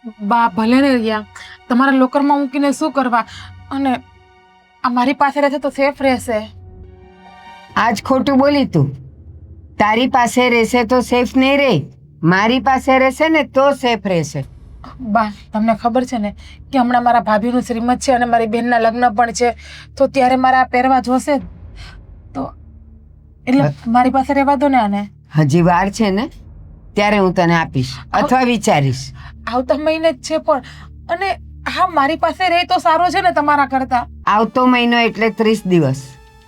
બા ભલે ને રહ્યા, તમારા લોકરમાં મૂકીને શું કરવા? અને આ મારી પાસે રહેશે તો સેફ રહેશે. આજ ખોટું બોલી તું. તારી પાસે રહેશે તો સેફ નહીં રહે, મારી પાસે રહેશે ને તો સેફ રહેશે. બા તમને ખબર છે ને કે હમણાં મારા ભાભીનું શ્રીમત છે અને મારી બહેનના લગ્ન પણ છે, તો ત્યારે મારા આ પહેરવા જોશે જ. તો એટલે મારી પાસે રહેવા દો ને આને. હજી વાર છે ને, ત્યારે હું તને આપીશ અથવા વિચારીશ. આવતા મહિને જ છે પણ, અને હા મારી પાસે રહે તો સારો છે ને તમારા કરતા. આવતો મહિનો એટલે 30 દિવસ,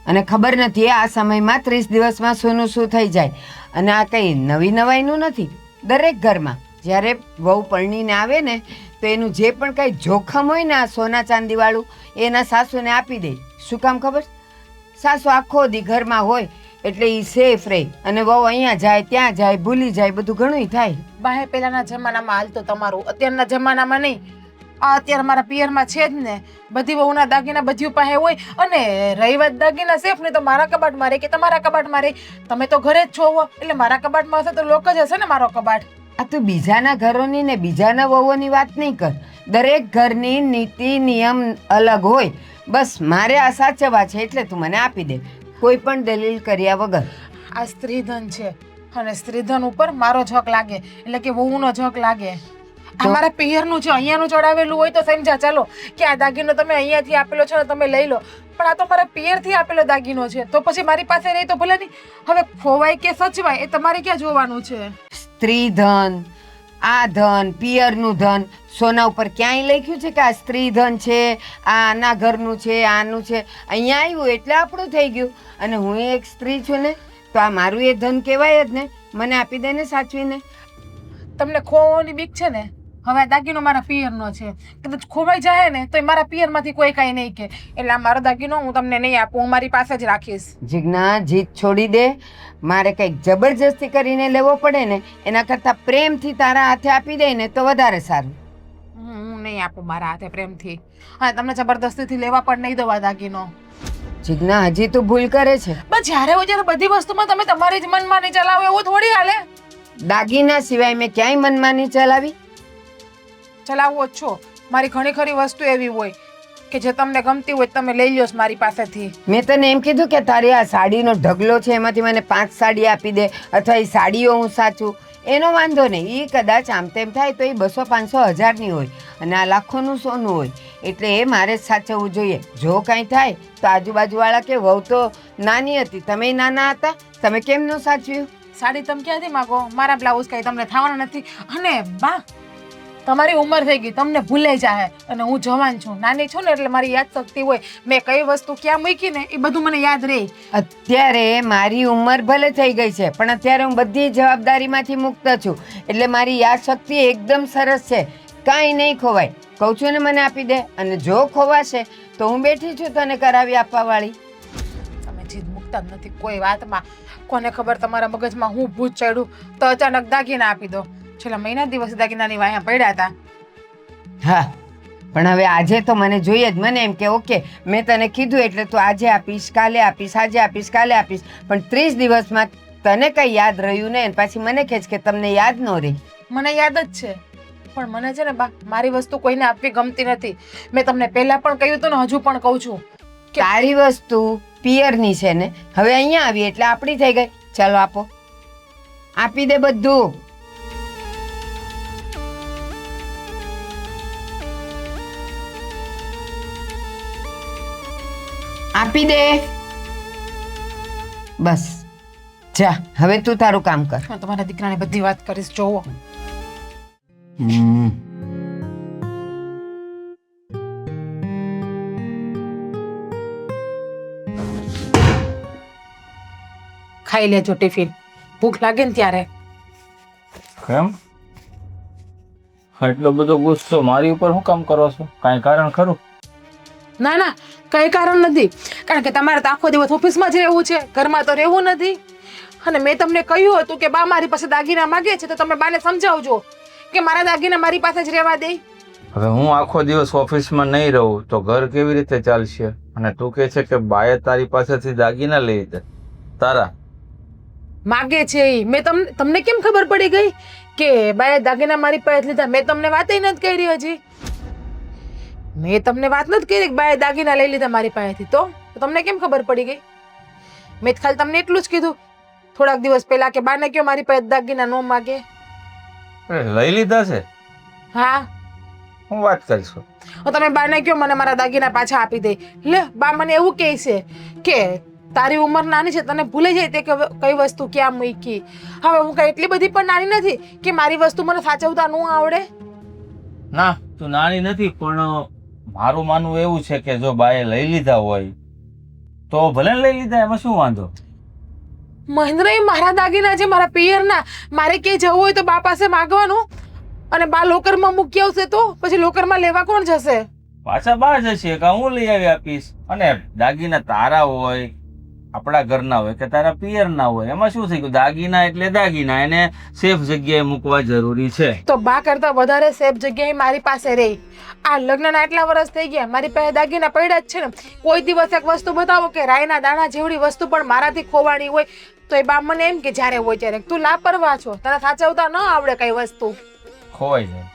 અને ખબર નથી આ સમયમાં 30 દિવસમાં શોનું શું થઈ જાય. અને આ કંઈ નવી નવાઈનું નથી. દરેક ઘરમાં જ્યારે વહુ પરણીને આવે ને તો એનું જે પણ કંઈ જોખમ હોય ને આ સોના ચાંદીવાળું એના સાસુને આપી દે. શું કામ ખબર? સાસુ આખો દી ઘરમાં હોય એટલે એ સેફ રહે, અને વહુ અહીંયા જાય ત્યાં જાય ભૂલી જાય, બધું ઘણું થાય. બાહે પહેલાના જમાનામાં હાલતો તમારું, અત્યારના જમાનામાં નહીં. આ અત્યારે મારા પિયરમાં છે જ ને, બધી વહુના દાગીના બધી પાસે હોય. અને રહી વાત દાગીના સેફ ને, તો મારા કબાટમાં રહે કે તમારા કબાટમાં રહે. તમે તો ઘરે જ છો એટલે મારા કબાટમાં હશે તો લોક જ હશે ને મારો કબાટ. આ તો બીજાના ઘરોની ને બીજાના વહુઓની વાત નહીં કર. દરેક ઘરની નીતિ નિયમ અલગ હોય. બસ મારે આ સાચવવા છે એટલે તું મને આપી દે, કોઈ પણ દલીલ કર્યા વગર. આ સ્ત્રીધન છે અને સ્ત્રીધન ઉપર મારો ઝક લાગે એટલે કે વહુનો ઝક લાગે. આ મારા પિયરનું છે, અહીંયાનું ચડાવેલું હોય તો સમજા ચાલો કે આ દાગીનો તમે અહીંયાથી આપેલો છે ને તમે લઈ લો, પણ આ તો મારા પિયરથી આપેલો દાગીનો છે, તો પછી મારી પાસે રહી તો ભલે નહીં. હવે ખોવાય કે સચવાય એ તમારે ક્યાં જોવાનું છે? સ્ત્રી ધન, આ ધન, પિયરનું ધન, સોના ઉપર ક્યાંય લખ્યું છે કે આ સ્ત્રી ધન છે, આ આના ઘરનું છે, આનું છે? અહીંયા આવ્યું એટલે આપણું થઈ ગયું. અને હું એક સ્ત્રી છું ને, તો આ મારું એ ધન કહેવાય જ ને. મને આપી દે ને સાચવીને. તમને ખોવાની બીક છે ને? હવે આ દાગીનો મારા પિયરનો છે, કદાચ ખોવાઈ જાય ને તો એ મારા પિયરમાંથી કોઈ કાંઈ નહીં કે, એટલે આ મારો દાગીનો હું તમને નહીં આપું, હું મારી પાસે જ રાખીશ. જીજ્ઞા, જીત છોડી દે. મારે કંઈક જબરજસ્તી કરીને લેવો પડે ને એના કરતાં પ્રેમથી તારા હાથે આપી દે ને તો વધારે સારું. હું નહીં આપું મારા હાથે પ્રેમથી. હા તમને જબરદસ્તીથી લેવા પણ નહીં દવા દાગીનો. જીજ્ઞા, હજી તું ભૂલ કરે છે. બસ જ્યારે હોય ત્યારે બધી વસ્તુમાં તમે તમારી જ મનમાની ચલાવો એવું થોડી હાલે. દાગીના સિવાય મેં ક્યાંય મનમાની ચલાવી? ચલાવવો જ છો. મારી ઘણી ખરી વસ્તુ એવી હોય કે જે તમને ગમતી હોય તમે લઈ લ્યો છો મારી પાસેથી. મેં તને એમ કીધું કે તારી આ સાડીનો ઢગલો છે એમાંથી મને 5 સાડી આપી દે, અથવા એ સાડીઓ હું સાચું, એનો વાંધો નહીં. એ કદાચ આમ તેમ થાય તો એ 200, 500, 1000ની હોય, અને આ લાખોનું સોનું હોય, એટલે એ મારે જ સાચવવું જોઈએ. જો કાંઈ થાય તો આજુબાજુવાળા કે વહુ તો નાની હતી, તમે નાના હતા, તમે કેમ ન સાચવ્યું? સાડી તમે ક્યાંથી માગો? મારા બ્લાઉઝ કાંઈ તમને થવાના નથી. અને બા તમારી ઉંમર થઈ ગઈ, તમને ભૂલાઈ જાય, અને હું જવાન છું, નાની છું ને એટલે મારી યાદ શક્તિ હોય. મેં કઈ વસ્તુ ક્યાં મૂકી ને એ બધું મને યાદ રહે. અત્યારે મારી ઉંમર ભલે થઈ ગઈ છે, પણ અત્યારે હું બધી જવાબદારીમાંથી મુક્ત છું, એટલે મારી યાદ શક્તિ એકદમ સરસ છે. કાંઈ નહીં ખોવાય. કહું છું ને મને આપી દે, અને જો ખોવાશે તો હું બેઠી છું તને કરાવી આપવા વાળી. તમે જીદ મૂકતા જ નથી કોઈ વાતમાં. કોને ખબર તમારા મગજમાં હું ભૂત ચડ્યું તો અચાનક દાગીના આપી દો. છેલ્લા મહિના દિવસ દાગીનાની વાયા પડ્યા હતા. હા, પણ હવે આજે તો મને જોઈએ જ. મને એમ કે ઓકે મેં તને કીધું એટલે તું આજે આપીશ, કાલે આપીશ, આજે આપીશ, કાલે આપીશ, પણ 30 દિવસમાં તને કંઈ યાદ રહ્યું ને પછી મને કહે કે તમને યાદ ન રહી. મને યાદ જ છે, પણ મને છે ને બા મારી વસ્તુ કોઈને આપવી ગમતી નથી. મેં તમને પહેલા પણ કહ્યું હતું ને હજુ પણ કહું છું કે તારી વસ્તુ પિયરની છે ને, હવે અહીંયા આવી એટલે આપણી થઈ ગઈ. ચાલો આપો, આપી દે બધું. આપી દે. બસ જા, હવે તું તારું કામ કર. હું તમારા દીકરાને બધી વાત કરીશ. જોવો ખાઈ લેજો ટિફિન, ભૂખ લાગે ને ત્યારે. કેમ એટલો બધો ગુસ્સો મારી ઉપર શું કામ કરો છો? કાંઈ કારણ ખરું? ના ના કઈ કારણ નથી, કારણ કે તમારે તો આખો દિવસ ઓફિસમાં જ રહેવું છે, ઘરમાં તો રહેવું નથી. અને મેં તમને કહ્યું હતું કે બા મારી પાસે દાગીના માગે છે, તો તમે બાને સમજાવજો કે મારા દાગીના મારી પાસે જ રહેવા દે. હવે હું આખો દિવસ ઓફિસમાં નહીં રહું તો ઘર કેવી રીતે ચાલશે? અને તું કહે છે કે બાએ તારી પાસેથી દાગીના લઈ લીધા. તારા માગે છે ઈ. મેં તમને કેમ ખબર પડી ગઈ કે બાએ દાગીના મારી પાસે લીધા? મેં તમને વાત નથી કરી હજી. મેં તમને વાત નથી કરી કે બાએ દાગીના લઈ લીધા મારી પાસેથી. તો તમને કેમ ખબર પડી ગઈ? મેં તો ખાલી તમને એટલું જ કીધું થોડાક દિવસ પહેલા કે બાને કયો મારી પાસે દાગીના ન માગે. લઈ લીધા છે? હા, હું વાત કરીશું. તમે બાને કયો મને મારા દાગીના પાછા આપી દે. લે, બા મને એવું કહે છે કે તારી ઉંમર નાની છે, તને ભૂલી જાય તે કે કઈ વસ્તુ ક્યાં મૂકી. હવે હું કઈ એટલી બધી પણ નાની નથી કે મારી વસ્તુ મને સાચવતા ન આવડે. ના, તું નાની નથી, પણ મારું માનવું એવું છે કે જો બાએ લઈ લીધા હોય તો ભલે ને લઈ લીધા, એમાં શું વાંધો? મહેન્દ્ર, એ મારા દાગીના છે, મારા પિયરના. મારે ક્યાંય જવું હોય તો બા પાસે માગવાનું, અને બા લોકરમાં મૂકી આવશે તો પછી લોકરમાં લેવા કોણ જશે? પાછા બહાર જશે કે હું લઈ આવી આપીશ. અને દાગીના તારા હોય, આપણા ઘરના હોય કે તારા પિયરના હોય, એમાં શું થઈ ગયું? દાગીના એટલે દાગીના, એને સેફ જગ્યાએ મૂકવા જરૂરી છે. તો બા કરતા વધારે સેફ જગ્યાએ મારી પાસે રહી. આ લગ્નના એટલા વર્ષ થઈ ગયા, મારી પાસે દાગીના પડ્યા જ છે ને. કોઈ દિવસ એક વસ્તુ બતાવો કે રાયના દાણા જેવડી વસ્તુ પણ મારાથી ખોવાણી હોય તો એ બા મને એમ કે જ્યારે હોય ત્યારે તું લાપરવાહ છો, તને સાચવતા ન આવડે કઈ વસ્તુ. ખોવાઈ જાય,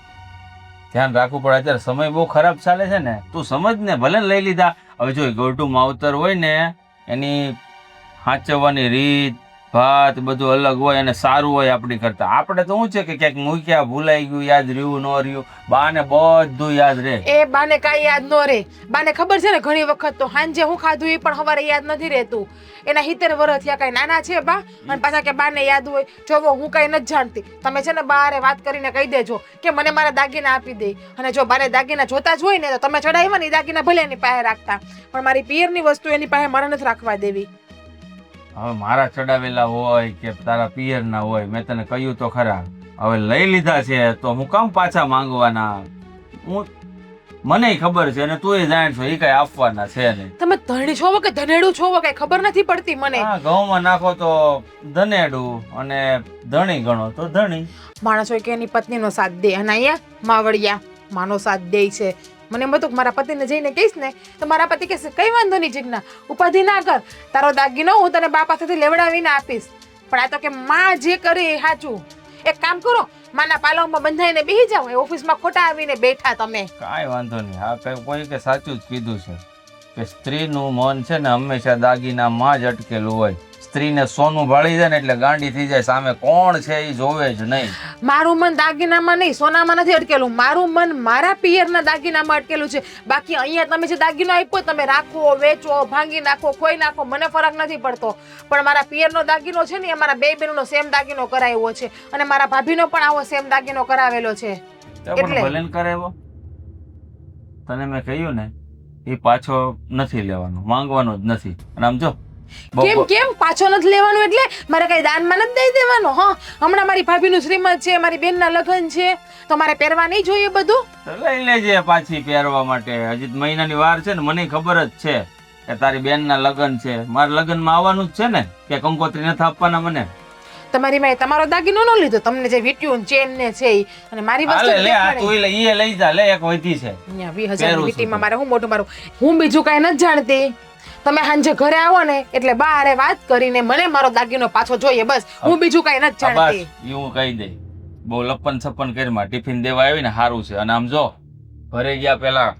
ધ્યાન રાખવું પડે. અત્યારે સમય બહુ ખરાબ ચાલે છે ને, તું સમજ ને. ભલે ને લઈ લીધા, હવે જો ગોટુ માવતર હોય ને એની સાચવવાની રીત ભાત બધું અલગ હોય અને સારું હોય આપણી કરતા. આપણે તો શું છે કે ક્યાંક મૂક્યા, ભૂલાઈ ગયું, યાદ રહ્યું ન રહ્યું, બાને બધું યાદ રહે. એ બાને કાંઈ યાદ ન રહે. બાને ખબર છે ને ઘણી વખત તો સાંજે હું ખાધું એ પણ સવારે યાદ નથી રહેતું. એના 70 વર્ષ થયા, કાંઈ નાના છે બા, અને પાછા કે બાને યાદ હોય. જોવો, હું કાંઈ નથી જાણતી. તમે છે ને બારે વાત કરીને કહી દેજો કે મને મારા દાગીના આપી દે. અને જો બારે દાગીના જોતા જ હોય ને તો તમે ચડાવ્યા ને દાગીના ભલે એની પાસે રાખતા, પણ મારી પિયરની વસ્તુ એની પાસે મારે નથી રાખવા દેવી. હવે મારા ચડાવેલા હોય કે તારા પિયરના હોય, મેં તને કહ્યું તો ખરા. હવે લઈ લીધા છે તો હું કામ પાછા માંગવાના? મને ખબર છે અને તું જાણ છો એ કઈ આપવાના છે નહીં. તમે ધણી છો કે ધનેડું છો કઈ ખબર નથી પડતી મને. હા, ઘઉંમાં નાખો તો ધનેડું અને ધણી ગણો તો ધણી. માણસ હોય કે એની પત્નીનો સાથ દે, અને અહીંયા માવડિયા માનો સાથ દે છે. મને એમ હતું કે મારા પતિને જઈને કહીશ ને તો મારા પતિ કહેશે કઈ વાંધો નહીં જીજ્ઞા, ઉપાધિ ના કર, તારો દાગીનો હું તને બા પાસેથી લેવડાવીને આપીશ. પણ આ તો કે માં જે કરે એ સાચું. એક કામ કરો, માના પાલવમાં બંધાઈને બેસી જાઓ, એ ઓફિસમાં ખોટા આવીને બેઠા તમે. કાંઈ વાંધો નહીં. હા, કઈ કોઈ કે સાચું જ કીધું છે કે સ્ત્રીનું મન છે ને હંમેશા દાગીનામાં જ અટકેલું હોય. સ્ત્રીને સોનું ભાળી જાય ને એટલે ગાંડી થઈ જાય, સામે કોણ છે એ જોવે જ નહીં. મારું મન દાગીનામાં નહીં, સોનામાં નથી અટકેલું. મારું મન મારા પિયરના દાગીનામાં અટકેલું છે. બાકી અહીંયા તમે જે દાગીનો આપ્યો તમે રાખો, વેચો, ભાંગી નાખો, ખોઈ નાખો, મને ફરક નથી પડતો. પણ મારા પિયરનો દાગીનો છે ને એ મારા બે બહેનોનો સેમ દાગીનો કરાવ્યો છે, અને મારા ભાભીનો પણ આવો સેમ દાગીનો કરાવેલો છે. એટલે ભલે કરાવ્યો, તને મેં કહ્યું ને એ પાછો નથી લેવાનો, માંગવાનો જ નથી. અને આમ જો કેમ પાછો નથી લેવાનું? એટલે મારે કઈ દાનમાં નથી દઈ દેવાનો? હા, હમણાં મારી ભાભીનું શ્રીમંત છે, મારી બેનના લગ્ન છે, તો મારે પહેરવા નહીં જોઈએ બધું? લઈ લેજે પાછી પહેરવા માટે. હજી મહિનાની વાર છે ને, મને ખબર જ છે કે તારી બેનના લગ્ન છે. મારા લગ્નમાં આવવાનું જ છે ને, કે કંકોત્રી નથી આપવાના મને? તમારી મેં તમારો દાગીનો ન લીધો, તમને જે વીટ્યું ચેન ને છે ઈ, અને મારી વસ્તુ લે આ તું લઈ જા. લે, એક વધી છે અહીંયા 20,000 વીટીમાં મારે હું મોટું મારું. હું બીજું કઈ નથી જાણતી. તમે સાંજે ઘરે આવો ને એટલે બારે વાત કરીને મને મારો દાગીનો પાછો જોઈએ, બસ. હું બીજું કઈ નથી જાણતી. બસ હું કહી દઈ. બહુ લપન છપ્પન કરીમાં ટિફિન દેવા આવી ને સારું છે. અને આમ જો ઘરે ગયા પેલા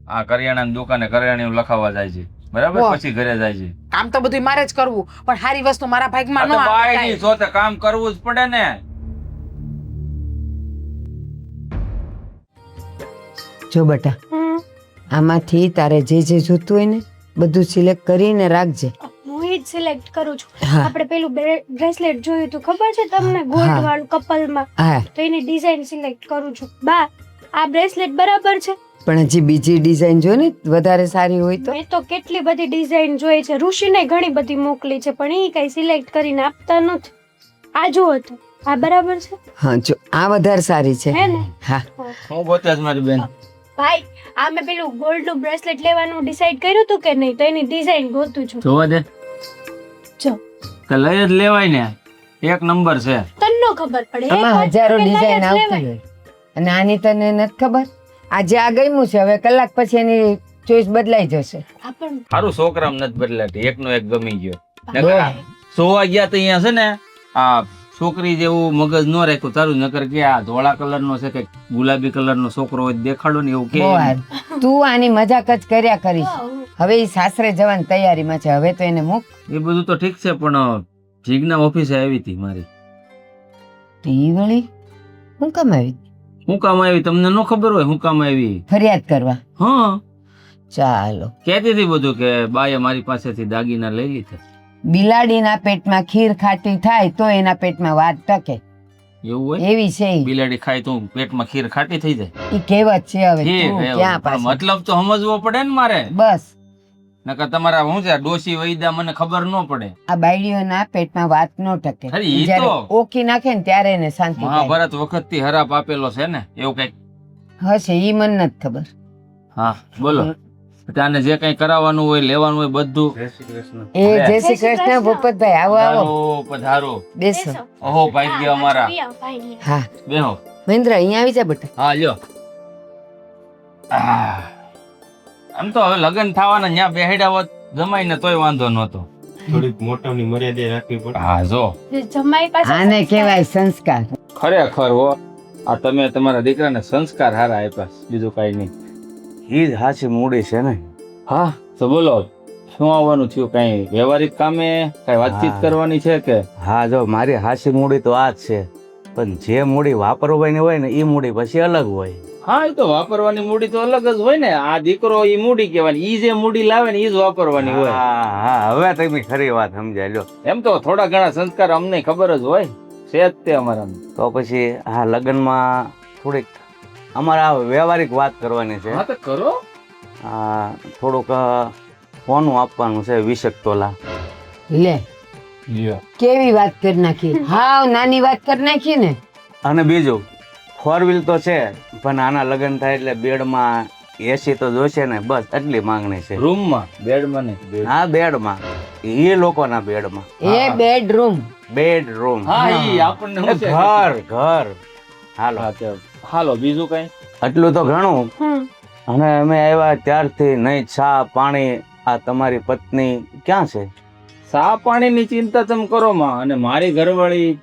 આ કરિયાણાની દુકાને કરિયાણું લખાવા જાય છે, બરાબર? પછી ઘરે જાય છે. કામ તો બધું મારે જ કરવું, પણ સારી વસ્તુ મારા ભાગમાં ન આવે. બાઈ જો તે કામ કરવું જ પડે ને. જો બેટા, આમાંથી તારે જે જે જોતું હોય ને બધું સિલેક્ટ કરીને રાખજે. હું જ સિલેક્ટ કરું છું. હા. આપણે પેલું બ્રેસલેટ જોયું હતું ખબર છે તમને, ગોલ્ડ વાળું કપલમાં? હા, તો એની ડિઝાઇન સિલેક્ટ કરું છું. બા, આ બ્રેસલેટ બરાબર છે? પણ હજી બીજી ડિઝાઇન જો ને વધારે સારી હોય તો. મેં તો કેટલી બધી ડિઝાઇન જોઈ છે, ઋષિને ઘણી બધી મોકલી છે, પણ એ કઈ સિલેક્ટ કરીને આપતા નથી. આ જુઓ તો, આ બરાબર છે? હા, જો આ વધારે સારી છે. હે ને? હા, હું પોતે જ મારી બેન. ભાઈ, આ મેં પેલું ગોલ્ડ નું બ્રેસલેટ લેવાનું ડિસાઈડ કર્યું હતું કે નહીં, તો એની ડિઝાઇન ગોતું છું. જોવા દે, જો તો લઈ જ લેવાય ને, એક નંબર છે. તન્નો ખબર પડે, આમાં હજારો ડિઝાઇન આવતી હોય અને આની તને નથી ખબર. આજે આ ગમ્યું છે, હવે કલાક પછી એની ચોઈસ બદલાઈ જશે. સારું, છોકરામ નથી બદલાતી, એકનો એક ગમી ગયો. સોવા ગયા તો અહીંયા છે ને આ છોકરી જેવું મગજ ન રાખ્યું તારું, નકર કે આ ધોળા કલરનો છે કે ગુલાબી કલરનો છોકરો હોય દેખાડો ને એવું કે. બહુ હારું. તું આની મજાક જ કર્યા કરીશ. હવે એ સાસરે જવાની તૈયારીમાં છે, હવે તો એને મૂક. એ બધું તો ઠીક છે, પણ જીજ્ઞા ઓફિસે આવી હતી મારી. ઈ વળી હું કામ આવી? હું કામ આવી તમને ન ખબર હોય? હું કામ આવી? ફરિયાદ કરવા? હા, ચાલો. કહેતી હતી બધું કે બાએ મારી પાસેથી દાગીના લઈ લીધા. બિલાડીના પેટમાં ખીર ખાટી થાય તો એના પેટમાં વાત ટકે, એવું હોય? એવી છે ઈ. બિલાડી ખાય તો પેટમાં ખીર ખાટી થઈ જાય. ઈ કહેવત છે. હવે ખીર તું એવું. ક્યાં પણ પાછો? મતલબ તો સમજવો પડે ને મારે. બસ નકર તમારા શું છે ડોશી વૈદા મને ખબર ન પડે. આ બાયડીઓના પેટમાં વાત ન ટકે. અરે ઈ જ્યારે તો ઓકી નાખે ને ત્યારે એને શાંતિ થાય. મહાભારત વખત થી હરાપ આપેલો છે ને એવું કઈક. હશે ઈ મને નથી ખબર. હા બોલો. આને જે કઈ કરાવવાનું હોય લેવાનું હોય બધું. એ જય શ્રી કૃષ્ણ ભૂપતભાઈ, આવો આવો, પધારો પધારો. બેસો. ઓહો ભાઈ ગયા અમારા. હા બેહો. મહેન્દ્ર અહીંયા આવી જા બેટા. હા લ્યો. આમ તો હવે લગ્ન થવાના ન્યા બેહેડા હોત જમાઈને તોય વાંધો નહોતો. થોડીક મોટાની મર્યાદા રાખવી પડે. હા જો જમાઈ પાસે આને કહેવાય સંસ્કાર. ખરેખર હો, આ તમે તમારા દીકરાને સંસ્કાર હારા આપ્યા છે, બીજું કઈ નહીં. ઈ જ હાચી મૂડી છે ને. હા તો બોલો શું આવવાનું થયું? કઈ વ્યવહારિક કામે કઈ વાતચીત હા. કરવાની છે કે? હા જો મારી હાચી મૂડી તો આ જ છે, પણ જે મૂડી વાપરવાની હોય ને એ મૂડી પછી અલગ હોય. હા એ તો વાપરવાની મૂડી તો અલગ જ હોય ને. આ દીકરો ઈ મૂડી કહેવાની, ઈ જે મૂડી લાવે ને ઈ જ વાપરવાની હોય. હા હા હવે તમે ખરી વાત સમજાય લ્યો. એમ તો થોડા ઘણા સંસ્કાર અમને ખબર જ હોય છે જ તે અમારા. તો પછી આ લગ્નમાં થોડીક અમારે આ વ્યવહારિક વાત કરવાની છે. હા તો કરો. આ થોડુંક સોનું આપવાનું છે 20 તોલા. લે કેવી વાત કરી નાખી, હાવ નાની વાત કરી નાખી ને. અને બીજું 4 વ્હીલ તો છે, પણ આના લગ્ન થાય એટલે બેડમાં એસી તો જોશે ને, બસ એટલી માંગણી છે. રૂમમાં બેડમાં નહીં. હા બેડમાં, એ લોકોના બેડમાં. એ બેડરૂમ. બેડરૂમ. હા ઈ આપણને શું છે? ઘર ઘર. હાલો હા તો હાલો બીજું કઈ? આટલું તો ઘણું. હમ. અને અમે આવ્યા ત્યારથી નહીં ચા પાણી. આ તમારી પત્ની ક્યાં છે? સા પાણીની ચિંતા તમે કરો માં. અને મારી ઘરવાળી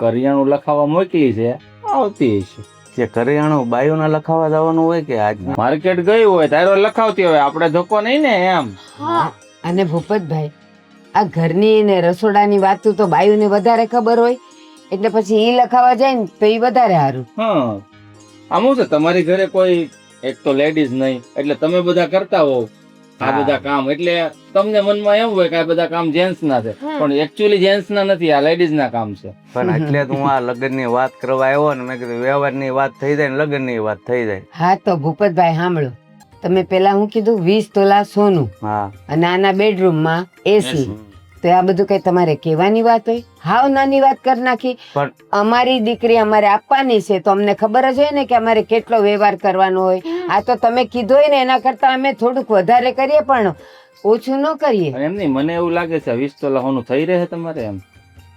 કરિયાણું લખાવા મોકલી છે, આવતી હશે. જે કરિયાણું બાયુના લખાવા જવાનું હોય કે આજ માર્કેટ ગઈ હોય તારો લખાવતી હોય, આપણે ધક્કો નહીં ને એમ. હા અને ભૂપતભાઈ આ ઘરની ને રસોડાની વાતો તો બાયુને વધારે ખબર હોય, એટલે પછી ઈ લખાવા જાય ને તો ઈ વધારે સારું. હા આમ શું છે તમારી ઘરે કોઈ એક તો લેડીઝ નહીં, એટલે તમે બધા કરતા હોવ આ બધા કામ, એટલે તમને મનમાં એમ હોય કે આ બધા કામ જેન્ટ્સ ના છે, પણ એકચ્યુઅલી જેન્ટ્સ ના નથી, આ લેડીઝ ના કામ છે. પણ એટલે હું આ લગ્નની વાત કરવા આવ્યો ને મેં કીધું વ્યવહારની વાત થઈ જાય ને લગ્નની વાત થઈ જાય. હા તો ભૂપતભાઈ સાંભળો, તમે પેલા હું કીધું 20 તોલા સોનું હા અને આના બેડરૂમમાં એસી, તો આ બધું કઈ તમારે કહેવાની વાત હોય? હાવ નાની વાત કરી નાખી. પણ અમારી દીકરી અમારે આપવાની છે તો અમને ખબર જ હોય ને કે અમારે કેટલો વ્યવહાર કરવાનો હોય. આ તો તમે કીધું હોય ને એના કરતા અમે થોડુંક વધારે કરીએ પણ ઓછું ન કરીએ. એમ નહીં, મને એવું લાગે છે 20 તોલા હોનું થઈ રહે તમારે એમ.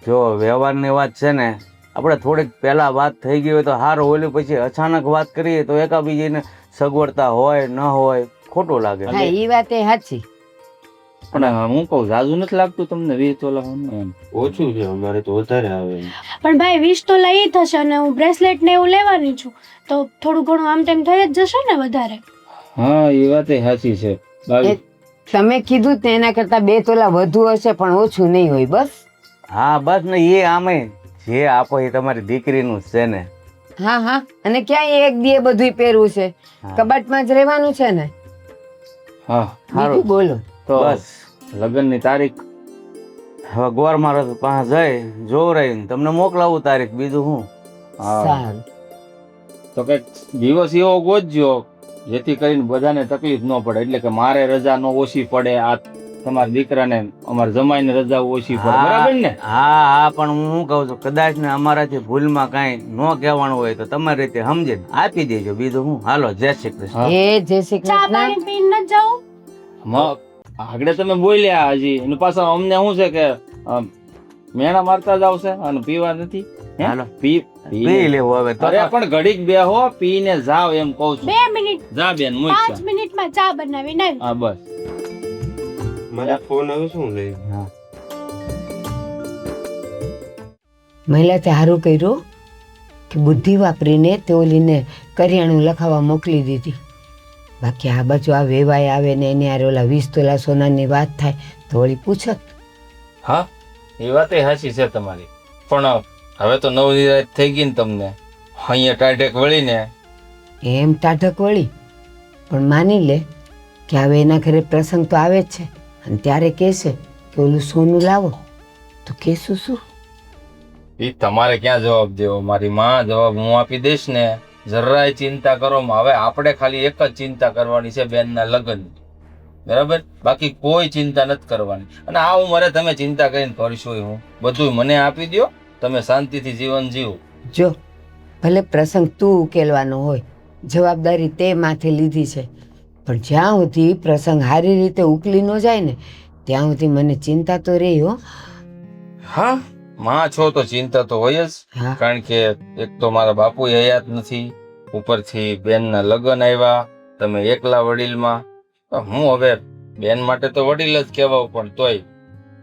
જો વ્યવહારની વાત છે ને, આપણે થોડીક પહેલા વાત થઈ ગઈ હોય તો સારું, ઓલી પછી અચાનક વાત કરીએ તો એકાબીજીને સગવડતા હોય ન હોય ખોટું લાગે. હા ઈ વાત એ સાચી. પણ હું કહું જાજુ નથી લાગતું તમને 20 તોલા હોનું એમ? ઓછું છે અમારે તો વધારે આવે. પણ ભાઈ 20 તોલા એ થશે અને હું બ્રેસલેટ ને એવું લેવાની છું તો થોડું ઘણું આમ તેમ થઈ જ જશે ને વધારે. હા એ વાત સાચી છે. એ તમે કીધું ને એના કરતા 2 તોલા વધુ હશે પણ ઓછું નહીં હોય. બસ હા બસ ને, એ આમે જે આપો એ તમારી દીકરીનું જ છે ને. હા હા. અને ક્યાંય એક દી બધું પહેરવું છે? કબાટમાં જ રહેવાનું છે ને? હા બીજું બોલો. તો બસ લગ્નની તારીખ હવે ગોર મારો પાસે જઈ જોવરાઈને તમને મોકલાવું તારીખ, બીજું હું. સારું. તો કઈક દિવસ એવો ગોતજો જેથી કરીને બધાને તકલીફ ન પડે, એટલે કે મારે રજા ન ઓછી પડે, આ તમારા દીકરાને અમારા જમાઈને રજા ઓછી પડે, બરાબર ને? હા હા પણ હું શું કહું છું, કદાચ ને અમારાથી ભૂલમાં કાંઈ ન કહેવાનું હોય તો તમારી રીતે સમજીને આપી દેજો, બીજું હું. હાલો જય શ્રી કૃષ્ણ. એ જય શ્રી ચા કૃષ્ણ. પાણી પીને ન જાઉં? આગળ તમે બોલ્યા હજી એનું પાછા અમને શું છે કે મેણા મારતા જ આવશે અને પીવા નથી. હે? હાલો. પી પી લેવું હવે તો. અરે પણ ઘડીક બેહો, પીને જાવ એમ કહું છું. 2 મિનિટ જા બેન 5 મિનિટમાં ચા બનાવીને આવી. હા બસ. મારા ફોન આવે શું લઈ? હા મહિલા તે સારું કર્યું કે બુદ્ધિ વાપરીને તે ઓલીને કરિયાણું લખાવા મોકલી દીધી. બાકી આ બાજુ આ વેવાય આવે ને એની હારે ઓલા 20 તોલા સોનાની વાત થાય તો વળી પૂછત. હા એ વાત હાચી છે તમારી, પણ હવે તો નવનિરાત થઈ ગઈ ને તમને અહીંયા ટાઢેક વળીને. એમ ટાઢક વળી પણ માની લે કે હવે એના ઘરે પ્રસંગ તો આવે જ છે અને ત્યારે કહેશે કે ઓલું સોનું લાવો તો કહેશું શું? એ તમારે ક્યાં જવાબ દેવો, મારી માં જવાબ હું આપી દઈશ ને. જરાય ચિંતા કરો માં. હવે આપણે ખાલી એક જ ચિંતા કરવાની છે બેનના લગ્ન, બરાબર? બાકી કોઈ ચિંતા નથી કરવાની. અને આ ઉંમરે તમે ચિંતા કરીને કરશો હું બધું મને આપી દો, તમે શાંતિથી જીવન જીવો. જો ભલે પ્રસંગ તું ઉકેલવાનો હોય, જવાબદારી તે માથે લીધી છે, પણ જ્યાં સુધી પ્રસંગ સારી રીતે ઉકલી ન જાય ને ત્યાં સુધી મને ચિંતા તો રહી હો. હા માં છો તો ચિંતા તો હોય જ, હા કારણ કે એક તો મારા બાપુ હયાત નથી, ઉપરથી બેનના લગ્ન આવ્યા, તમે એકલા વડીલમાં. તો હું હવે બેન માટે તો વડીલ જ કહેવાઉં, પણ તોય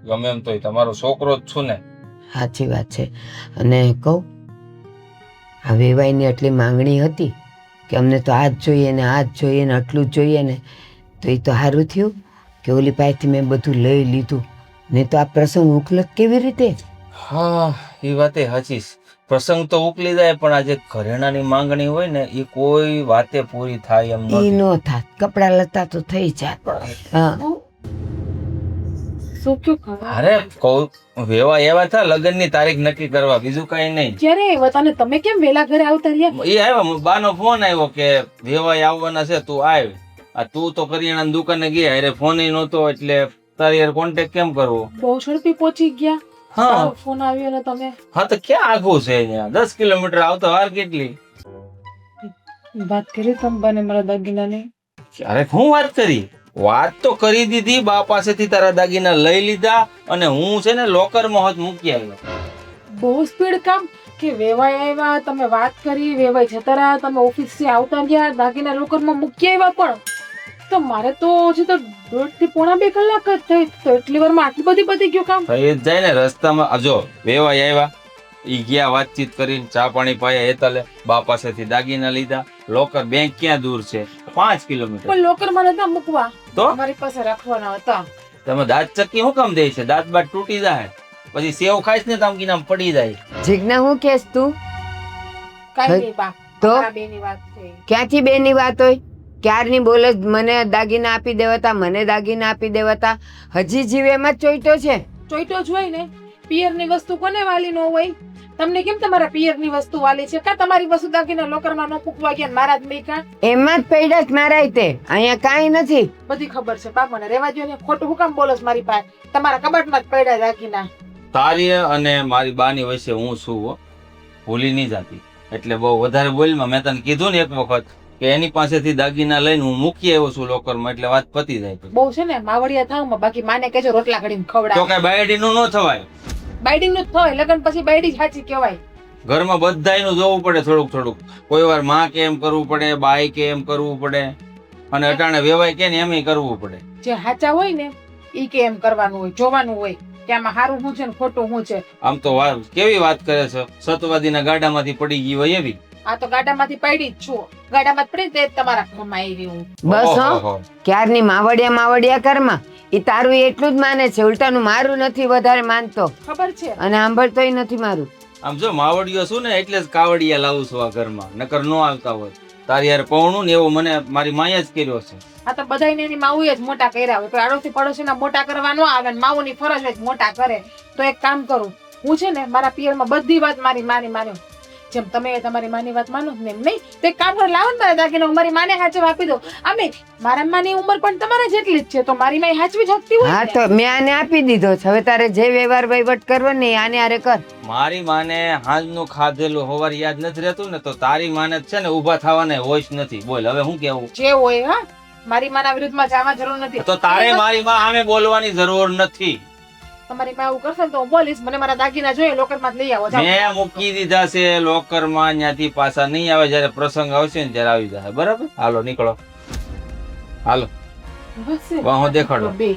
ગમે એમ તોય તમારો છોકરો જ છું ને. સાચી વાત છે. અને કહું આ વેવાઈની આટલી માંગણી હતી કે અમને તો આ જ જોઈએ ને આ જ જોઈએ ને આટલું જ જોઈએ ને, તો એ તો સારું થયું કે ઓલી પાસેથી મેં બધું લઈ લીધું, નહીં તો આ પ્રસંગ ઉકલત કેવી રીતે? હા એ વાતે હાચી. પ્રસંગ તો ઉકલી જાય પણ આજે ઘરેણાની માંગણી હોય ને એ કોઈ વાતે પૂરી થાય એમ એ નથી. ન થાત, કપડા લતા તો થઈ જાત. હા શું કયું ખબર? અરે કહું વેવા એવા થા લગ્નની તારીખ નક્કી કરવા, બીજું કઈ નહીં. ક્યારે આવ્યા તા ને તમે કેમ વેલા ઘરે આવતા રહ્યા? એ આવ્યા, બાનો ફોન આવ્યો કે વેવાય આવવાના છે તું આવ. આ તું તો કરિયાણાની દુકાને ગયા, અરે ફોન નહોતો એટલે તારી યાર કોન્ટેક્ટ કેમ કરવો? બહુ ઝડપી પહોંચી ગયા. હા તારો ફોન આવ્યો ને તમે હા તો ક્યાં આઘું છે અહીંયા? 10 કિલોમીટર આવતો વાર કેટલી? વાત કરી તમે બને મારા દાગીનાની. અરે હું વાત કરી? વાત તો કરી દીધી, બા પાસેથી તારા દાગીના લઈ લીધા અને હું છે ને લોકરમાં હાથ મૂકી આવ્યો. બહુ સ્પીડ કામ કે વેવાય આવ્યા, તમે વાત કરી, વેવાય જતા રહ્યા, તમે ઓફિસ થી આવતા ગયા, દાગીના લોકરમાં મૂકી આવ્યા. પણ તો મારે તો હજી તો 1.5 થી પોણા 2 કલાક જ થઈ, તો એટલી વારમાં આટલી બધી પતી ગયું કામ? થઈ જ જાય ને રસ્તામાં. જો વેવાય આવ્યા, ઈ ગયા વાતચીત કરીને ચા પાણી પાયા, હેતલે બા પાસેથી દાગીના લીધા. લોકર બેંક ક્યાં દૂર છે? 5 કિલોમીટર. પણ લોકર માં નતા મૂકવા, તો અમારી પાસે રાખવાના હતા. તમે દાંત ચક્કી શું કામ દે છે? દાંત બાત તૂટી જાય પછી સેવ ખાઈશ ને તો આમ પડી જાય. જીજ્ઞા હું કહેશ તું? કાઈ નહીં બા, તો અમારા બેની વાત છે. ક્યાંથી બેની વાત હોય? ક્યારની બોલે જ મને દાગીના આપી દેવાતા, મને દાગીના આપી દેવાતા. હજી જીવ એમાં જ ચોઈટો છે. ચોઈટો જ હોય ને, પિયરની વસ્તુ કોને વાલી ન હોય? તમને કેમ તમારા પિયરની વસ્તુ વાલી છે? કા તમારી વસ્તુ દાગીના લોકરમાં ન પૂકવા ગયા મારા જ મેં? કા એમાં જ પૈડા જ મારાય તે, અહીંયા કાંઈ નથી. બધી ખબર છે બાપ, મને રેવા દ્યો ને. ખોટું હું કામ બોલો છો મારી પાસે? તમારા કબાટમાં જ પડ્યા દાગીના. તારી અને મારી બાની વચ્ચે હું છું હો, ભૂલી નહીં જાતી. એટલે બહુ વધારે બોલમાં મેં તને કીધું ને એક વખત કે એની પાસેથી દાગીના લઈને હું મૂકી આવ્યો છું લોકરમાં, એટલે વાત પતી જાય. બહુ છે ને માવડિયા થાવ, બાકી માને કહેજો રોટલા ઘડીને તો ખવડાવે. કઈ બાયડીનું ન થવાય. બાઈડિંગ નું જ થાય, લગન પછી બાઈડી જ સાચી કહેવાય. ઘરમાં બધાયનું જોવું પડે થોડુંક થોડુંક. કોઈ વાર માં કે એમ કરવું પડે, બાઈ કે એમ કરવું પડે, અને અટાણે વેવાય કે ને એમ કરવું પડે. જે સાચા હોય ને ઈ કે એમ કરવાનું હોય, જોવાનું હોય કે આમાં સારું શું છે ને ખોટું શું છે. આમ તો કેવી વાત કરે છે, સતવાદીના ગાડામાંથી પડી ગઈ હોય એવી. આ તો ગાડામાંથી પડી જ છું, ગાડામાં જ પડી તે જ તમારા ઘરમાં આવી હું. બસ હો, ઓહોહો. ક્યારની માવડિયા કરમાં. એ તારું એટલું જ માને છે, ઉલટાનું મારું નથી વધારે માનતો ખબર છે? અને સાંભળતોય નથી મારું. આમ જો માવડીઓ છું ને એટલે જ કાવડિયા લાવું છું આ ઘરમાં, નકર નો આવતા હોય. તારી યાર પૌણું ને એવું મને મારી માએ જ કર્યો છે. આ તો બધાયને એની માવુએ જ મોટા કર્યા હોય, કોઈ આડોશી પડોશીના મોટા કરવા ન આવે ને માવુની ફરજ હોય મોટા કરે. તો એક કામ કરું, હું છે ને મારા પિયરમાં બધી વાત મારી માની માન્યો, જેમ તમે તમારી માની વાત માનો ને એમ નહીં. તો એક કામ કરો, લાવો ને મારા દાગીના હું મારી માને હાચવ આપી દઉં. આમે મારા માની ઉંમર પણ તમારા જેટલી જ છે, તો મારી માઈ હાચવી શકતી હોય હા ને. તો મેં આને આપી દીધો છે, હવે તારે જે વ્યવહાર વહીવટ કરવો ને એ આને આરે કર. મારી માને હાંજનું ખાધેલું હવાર યાદ નથી રહેતું ને, તો તારી માને જ છે ને ઊભા થવાને હોશ નથી. બોલ હવે હું કેવું? જે હોય. હા, મારી માના વિરુદ્ધમાં જવા જરૂર નથી. તો તારે મારી માં સામે બોલવાની જરૂર નથી. તમારી માં એવું કરશે ને તો હું બોલીશ, મને મારા દાગીના જોઈએ લોકરમાં જ લઈ આવો. જાઓ. મેં મૂકી દીધા છે લોકરમાં, ત્યાંથી પાછા નહીં આવે. જયારે પ્રસંગ આવશે ને ત્યારે આવી જશે. બરાબર? હાલો નીકળો, હાલો બસ વાહો દેખાડો. બે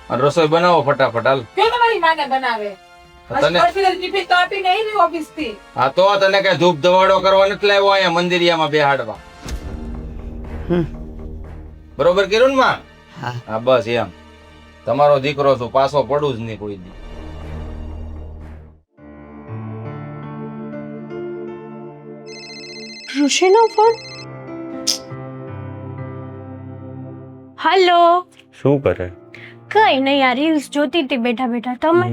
અને રસોઈ બનાવો ફટાફટ. હાલ કયો તમારી માને બનાવે. તને ટિફિન તો આપીને આવી ને ઓફિસથી. હા તો તને કઈ ધૂપ ધવાડો કરવા નથી લાવ્યો અહીંયા મંદિરિયામાં બેહાડવા. બરોબર કર્યું ને માં? હા. હા બસ એમ. તમારો દીકરો છું, પાછો પડું જ નહીં કોઈ દી. ઋષિનો ફોન. હલો. શું કરે? કઈ નહીં, આ રીલ્સ જોતી હતી બેઠા બેઠા. તમે?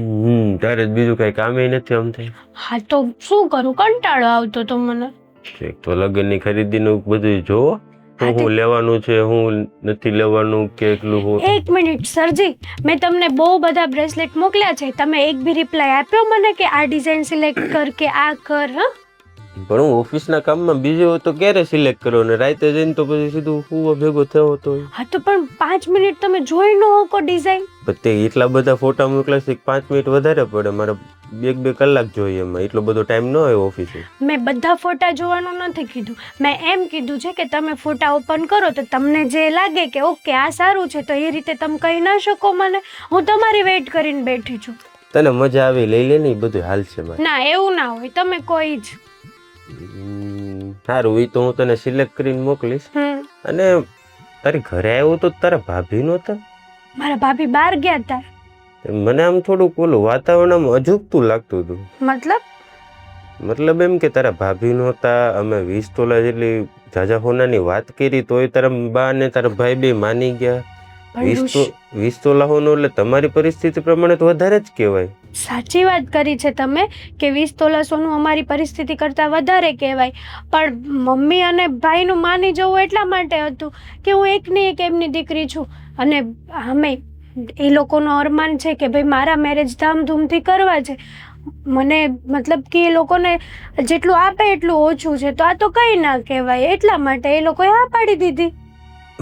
તારે જ બીજું કઈ કામે નથી આમ થઈ. હા તો શું કરું, કંટાળો આવતો તો મને. એક તો લગ્નની ખરીદીનું બધું જોવો, હું લેવાનું છે, હું નથી લેવાનું, કેટલું હું. એક મિનિટ સરજી, મેં તમને બહુ બધા બ્રેસલેટ મોકલ્યા છે, તમે એક બી રિપ્લાય આપ્યો મને કે આ ડિઝાઇન સિલેક્ટ કર કે આ કર? હા પણ હું ઓફિસના કામમાં બીજો તો ક્યારે સિલેક્ટ કરો ને રાતે જઈને તો પછી સીધું હું ભેગો થયો તો. હા તો પણ 5 મિનિટ તમે જોઈ ન હકો ડિઝાઇન. તે એટલા બધા ફોટા મોકલ્યા છે, 5 મિનિટ વધારે પડે, મારે 2 કલાક જોઈએ એમાં, એટલો બધો ટાઈમ ન હોય ઓફિસે. મેં બધા ફોટા જોવાનું નથી કીધું, મેં એમ કીધું છે કે તમે ફોટા ઓપન કરો તો તમને જે લાગે કે ઓકે આ સારું છે તો એ રીતે તમે કહી ના શકો મને. હું તમારી વેઇટ કરીને બેઠી છું. તને મજા આવી લઈ લે ને, એ બધું હાલ છે મારે. ના એવું ના હોય, તમે કોઈ જ. સારું, એ તો હું તને સિલેક્ટ કરીને મોકલીશ. અને તારી ઘરે આવ્યો તો તારા ભાભી નહોતા? મારા ભાભી બહાર ગયા હતા. મને આમ થોડુંક ઓલું વાતાવરણ આમ અજુગતું લાગતું હતું. મતલબ એમ કે તારા ભાભી નહોતા, અમે 20 તોલા જેટલી જાજા હોનાની વાત કરી તોય તારા બા ને તારા ભાઈ બે માની ગયા. 20 તોલા હોનું એટલે તમારી પરિસ્થિતિ પ્રમાણે તો વધારે જ કહેવાય. સાચી વાત કરી છે તમે કે 20 તોલા સોનું અમારી પરિસ્થિતિ કરતા વધારે કહેવાય, પણ મમ્મી અને ભાઈનું માની જવું એટલા માટે હતું કે હું એકની એક એમની દીકરી છું અને અમે એ લોકોનો અરમાન છે કે ભાઈ મારા મેરેજ ધામધૂમથી કરવા છે. મને મતલબ કે એ લોકોને જેટલું આપે એટલું ઓછું છે, તો આ તો કંઈ ના કહેવાય, એટલા માટે એ લોકોએ હા પાડી દીધી.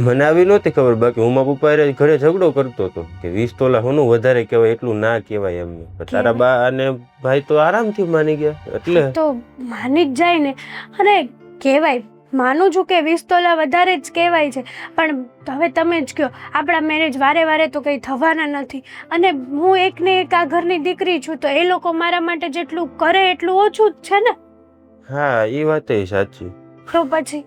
મને આવી નહોતી ખબર, બાકી હું મારા પપ્પા ઘરે ઝઘડો કરતો હતો કે 20 તોલા હોનું વધારે કહેવાય, એટલું ના કહેવાય એમ. તારા બા અને ભાઈ તો આરામથી માની ગયા, એટલે તો માની જ જાય ને. અને કહેવાય, માનું છું કે 20 તોલા વધારે જ કહેવાય છે, પણ હવે તમે જ કહો આપણા મેરેજ વારે વારે તો કંઈ થવાના નથી અને હું એકને એક આ ઘરની દીકરી છું, તો એ લોકો મારા માટે જેટલું કરે એટલું ઓછું જ છે ને. હા એ વાત એ સાચી. તો પછી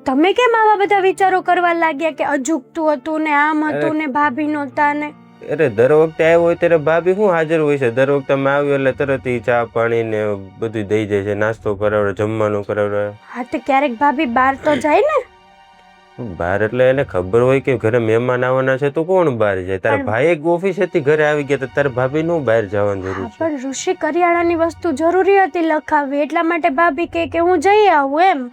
તમે કેમ આવા બધા વિચારો કરવા લાગ્યા કે અજુગતું હતું ને આમ હતું ને ભાભી નહોતા ને? અરે દર વખતે આવ્યો હોય ત્યારે ભાભી શું હાજર હોય છે, દર વખતે અમે આવ્યો એટલે તરત ચા પાણી ને બધું દઈ જાય છે, નાસ્તો કરાવડે, જમવાનું કરાવડે. હા તો ક્યારેક ભાભી બહાર તો જાય ને. બહાર એટલે એને ખબર હોય કે ઘરે મહેમાન આવવાના છે તો કોણ બહાર જાય? તારા ભાઈ એક ઓફિસેથી ઘરે આવી ગયા તો તારા ભાભી નું બહાર જવાની જરૂર છે? પણ ઋષિ કરિયાણાની વસ્તુ જરૂરી હતી લખાવવી, એટલા માટે ભાભી કે હું જઈ આવું એમ,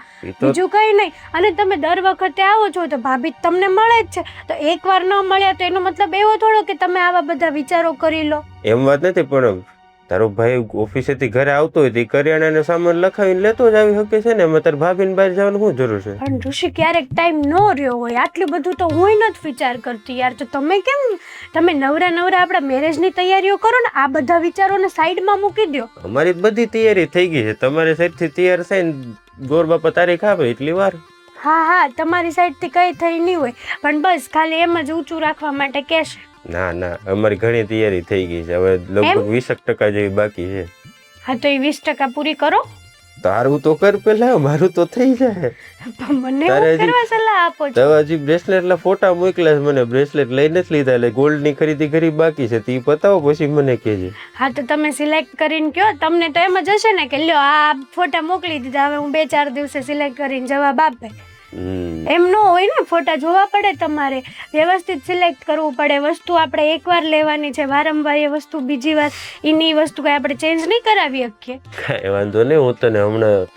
બીજું કઈ નહીં. અને તમે દર વખતે આવો છો તો ભાભી તમને મળે જ છે, તો એકવાર ન મળ્યા તો એનો મતલબ એવો થોડો કે તમે આવા બધા વિચારો કરી લો. એમ વાત નથી, પણ તારો ભાઈ ઓફિસેથી ઘરે આવતો હોય તો કરિયાણાનો સામાન લખાવીને લેતો જ આવી શકે છે ને, એમાં તારા ભાભીને બહાર જવાનું શું જરૂર છે? પણ ઋષિ ક્યારેક ટાઈમ ન રહ્યો હોય, આટલું બધું તો હું નથી વિચાર કરતી યાર. તો તમે કેમ તમે નવરા આપણા મેરેજની તૈયારીઓ કરો ને, આ બધા વિચારોને સાઈડમાં મૂકી દો. અમારી બધી તૈયારી થઈ ગઈ છે, તમારી સાઈડથી તૈયાર થઈને ગોર બાપા તારીખ આપે એટલી વાર. હા તમારી સાઈડથી કઈ થઈ નહીં હોય, પણ બસ ખાલી એમ જ ઊંચું રાખવા માટે કહેશે. ના અમારી ઘણી તૈયારી થઈ ગઈ છે, હવે લગભગ 20% જેવી બાકી છે. હા તો એ 20% પૂરી કરો. તારું તો કર પેલા, મારું તો થઈ જાય. મને કરવા સલાહ આપો છો? તો હજી બ્રેસલેટના ફોટા મોકલ્યા છે મને, બ્રેસલેટ લઈ નથી લીધા, એટલે ગોલ્ડની ખરીદી કરી બાકી છે, તે પતાવો પછી મને કહેજે. હા તો તમે સિલેક્ટ કરીને કહો, તમને તો એમ જ હશે ને કે લ્યો આ ફોટા મોકલી દીધા, હવે હું 2-4 દિવસે સિલેક્ટ કરીને જવાબ આપે. એમ ન હોય ને, ફોટા જોવા પડે, તમારે વ્યવસ્થિત સિલેક્ટ કરવું પડે. વસ્તુ આપણે એકવાર લેવાની છે, વારંવાર એ વસ્તુ બીજી વાર એની વસ્તુ કઈ આપણે ચેન્જ નહીં કરાવી શકીએ. કાંઈ વાંધો નહીં, હું તને હમણાં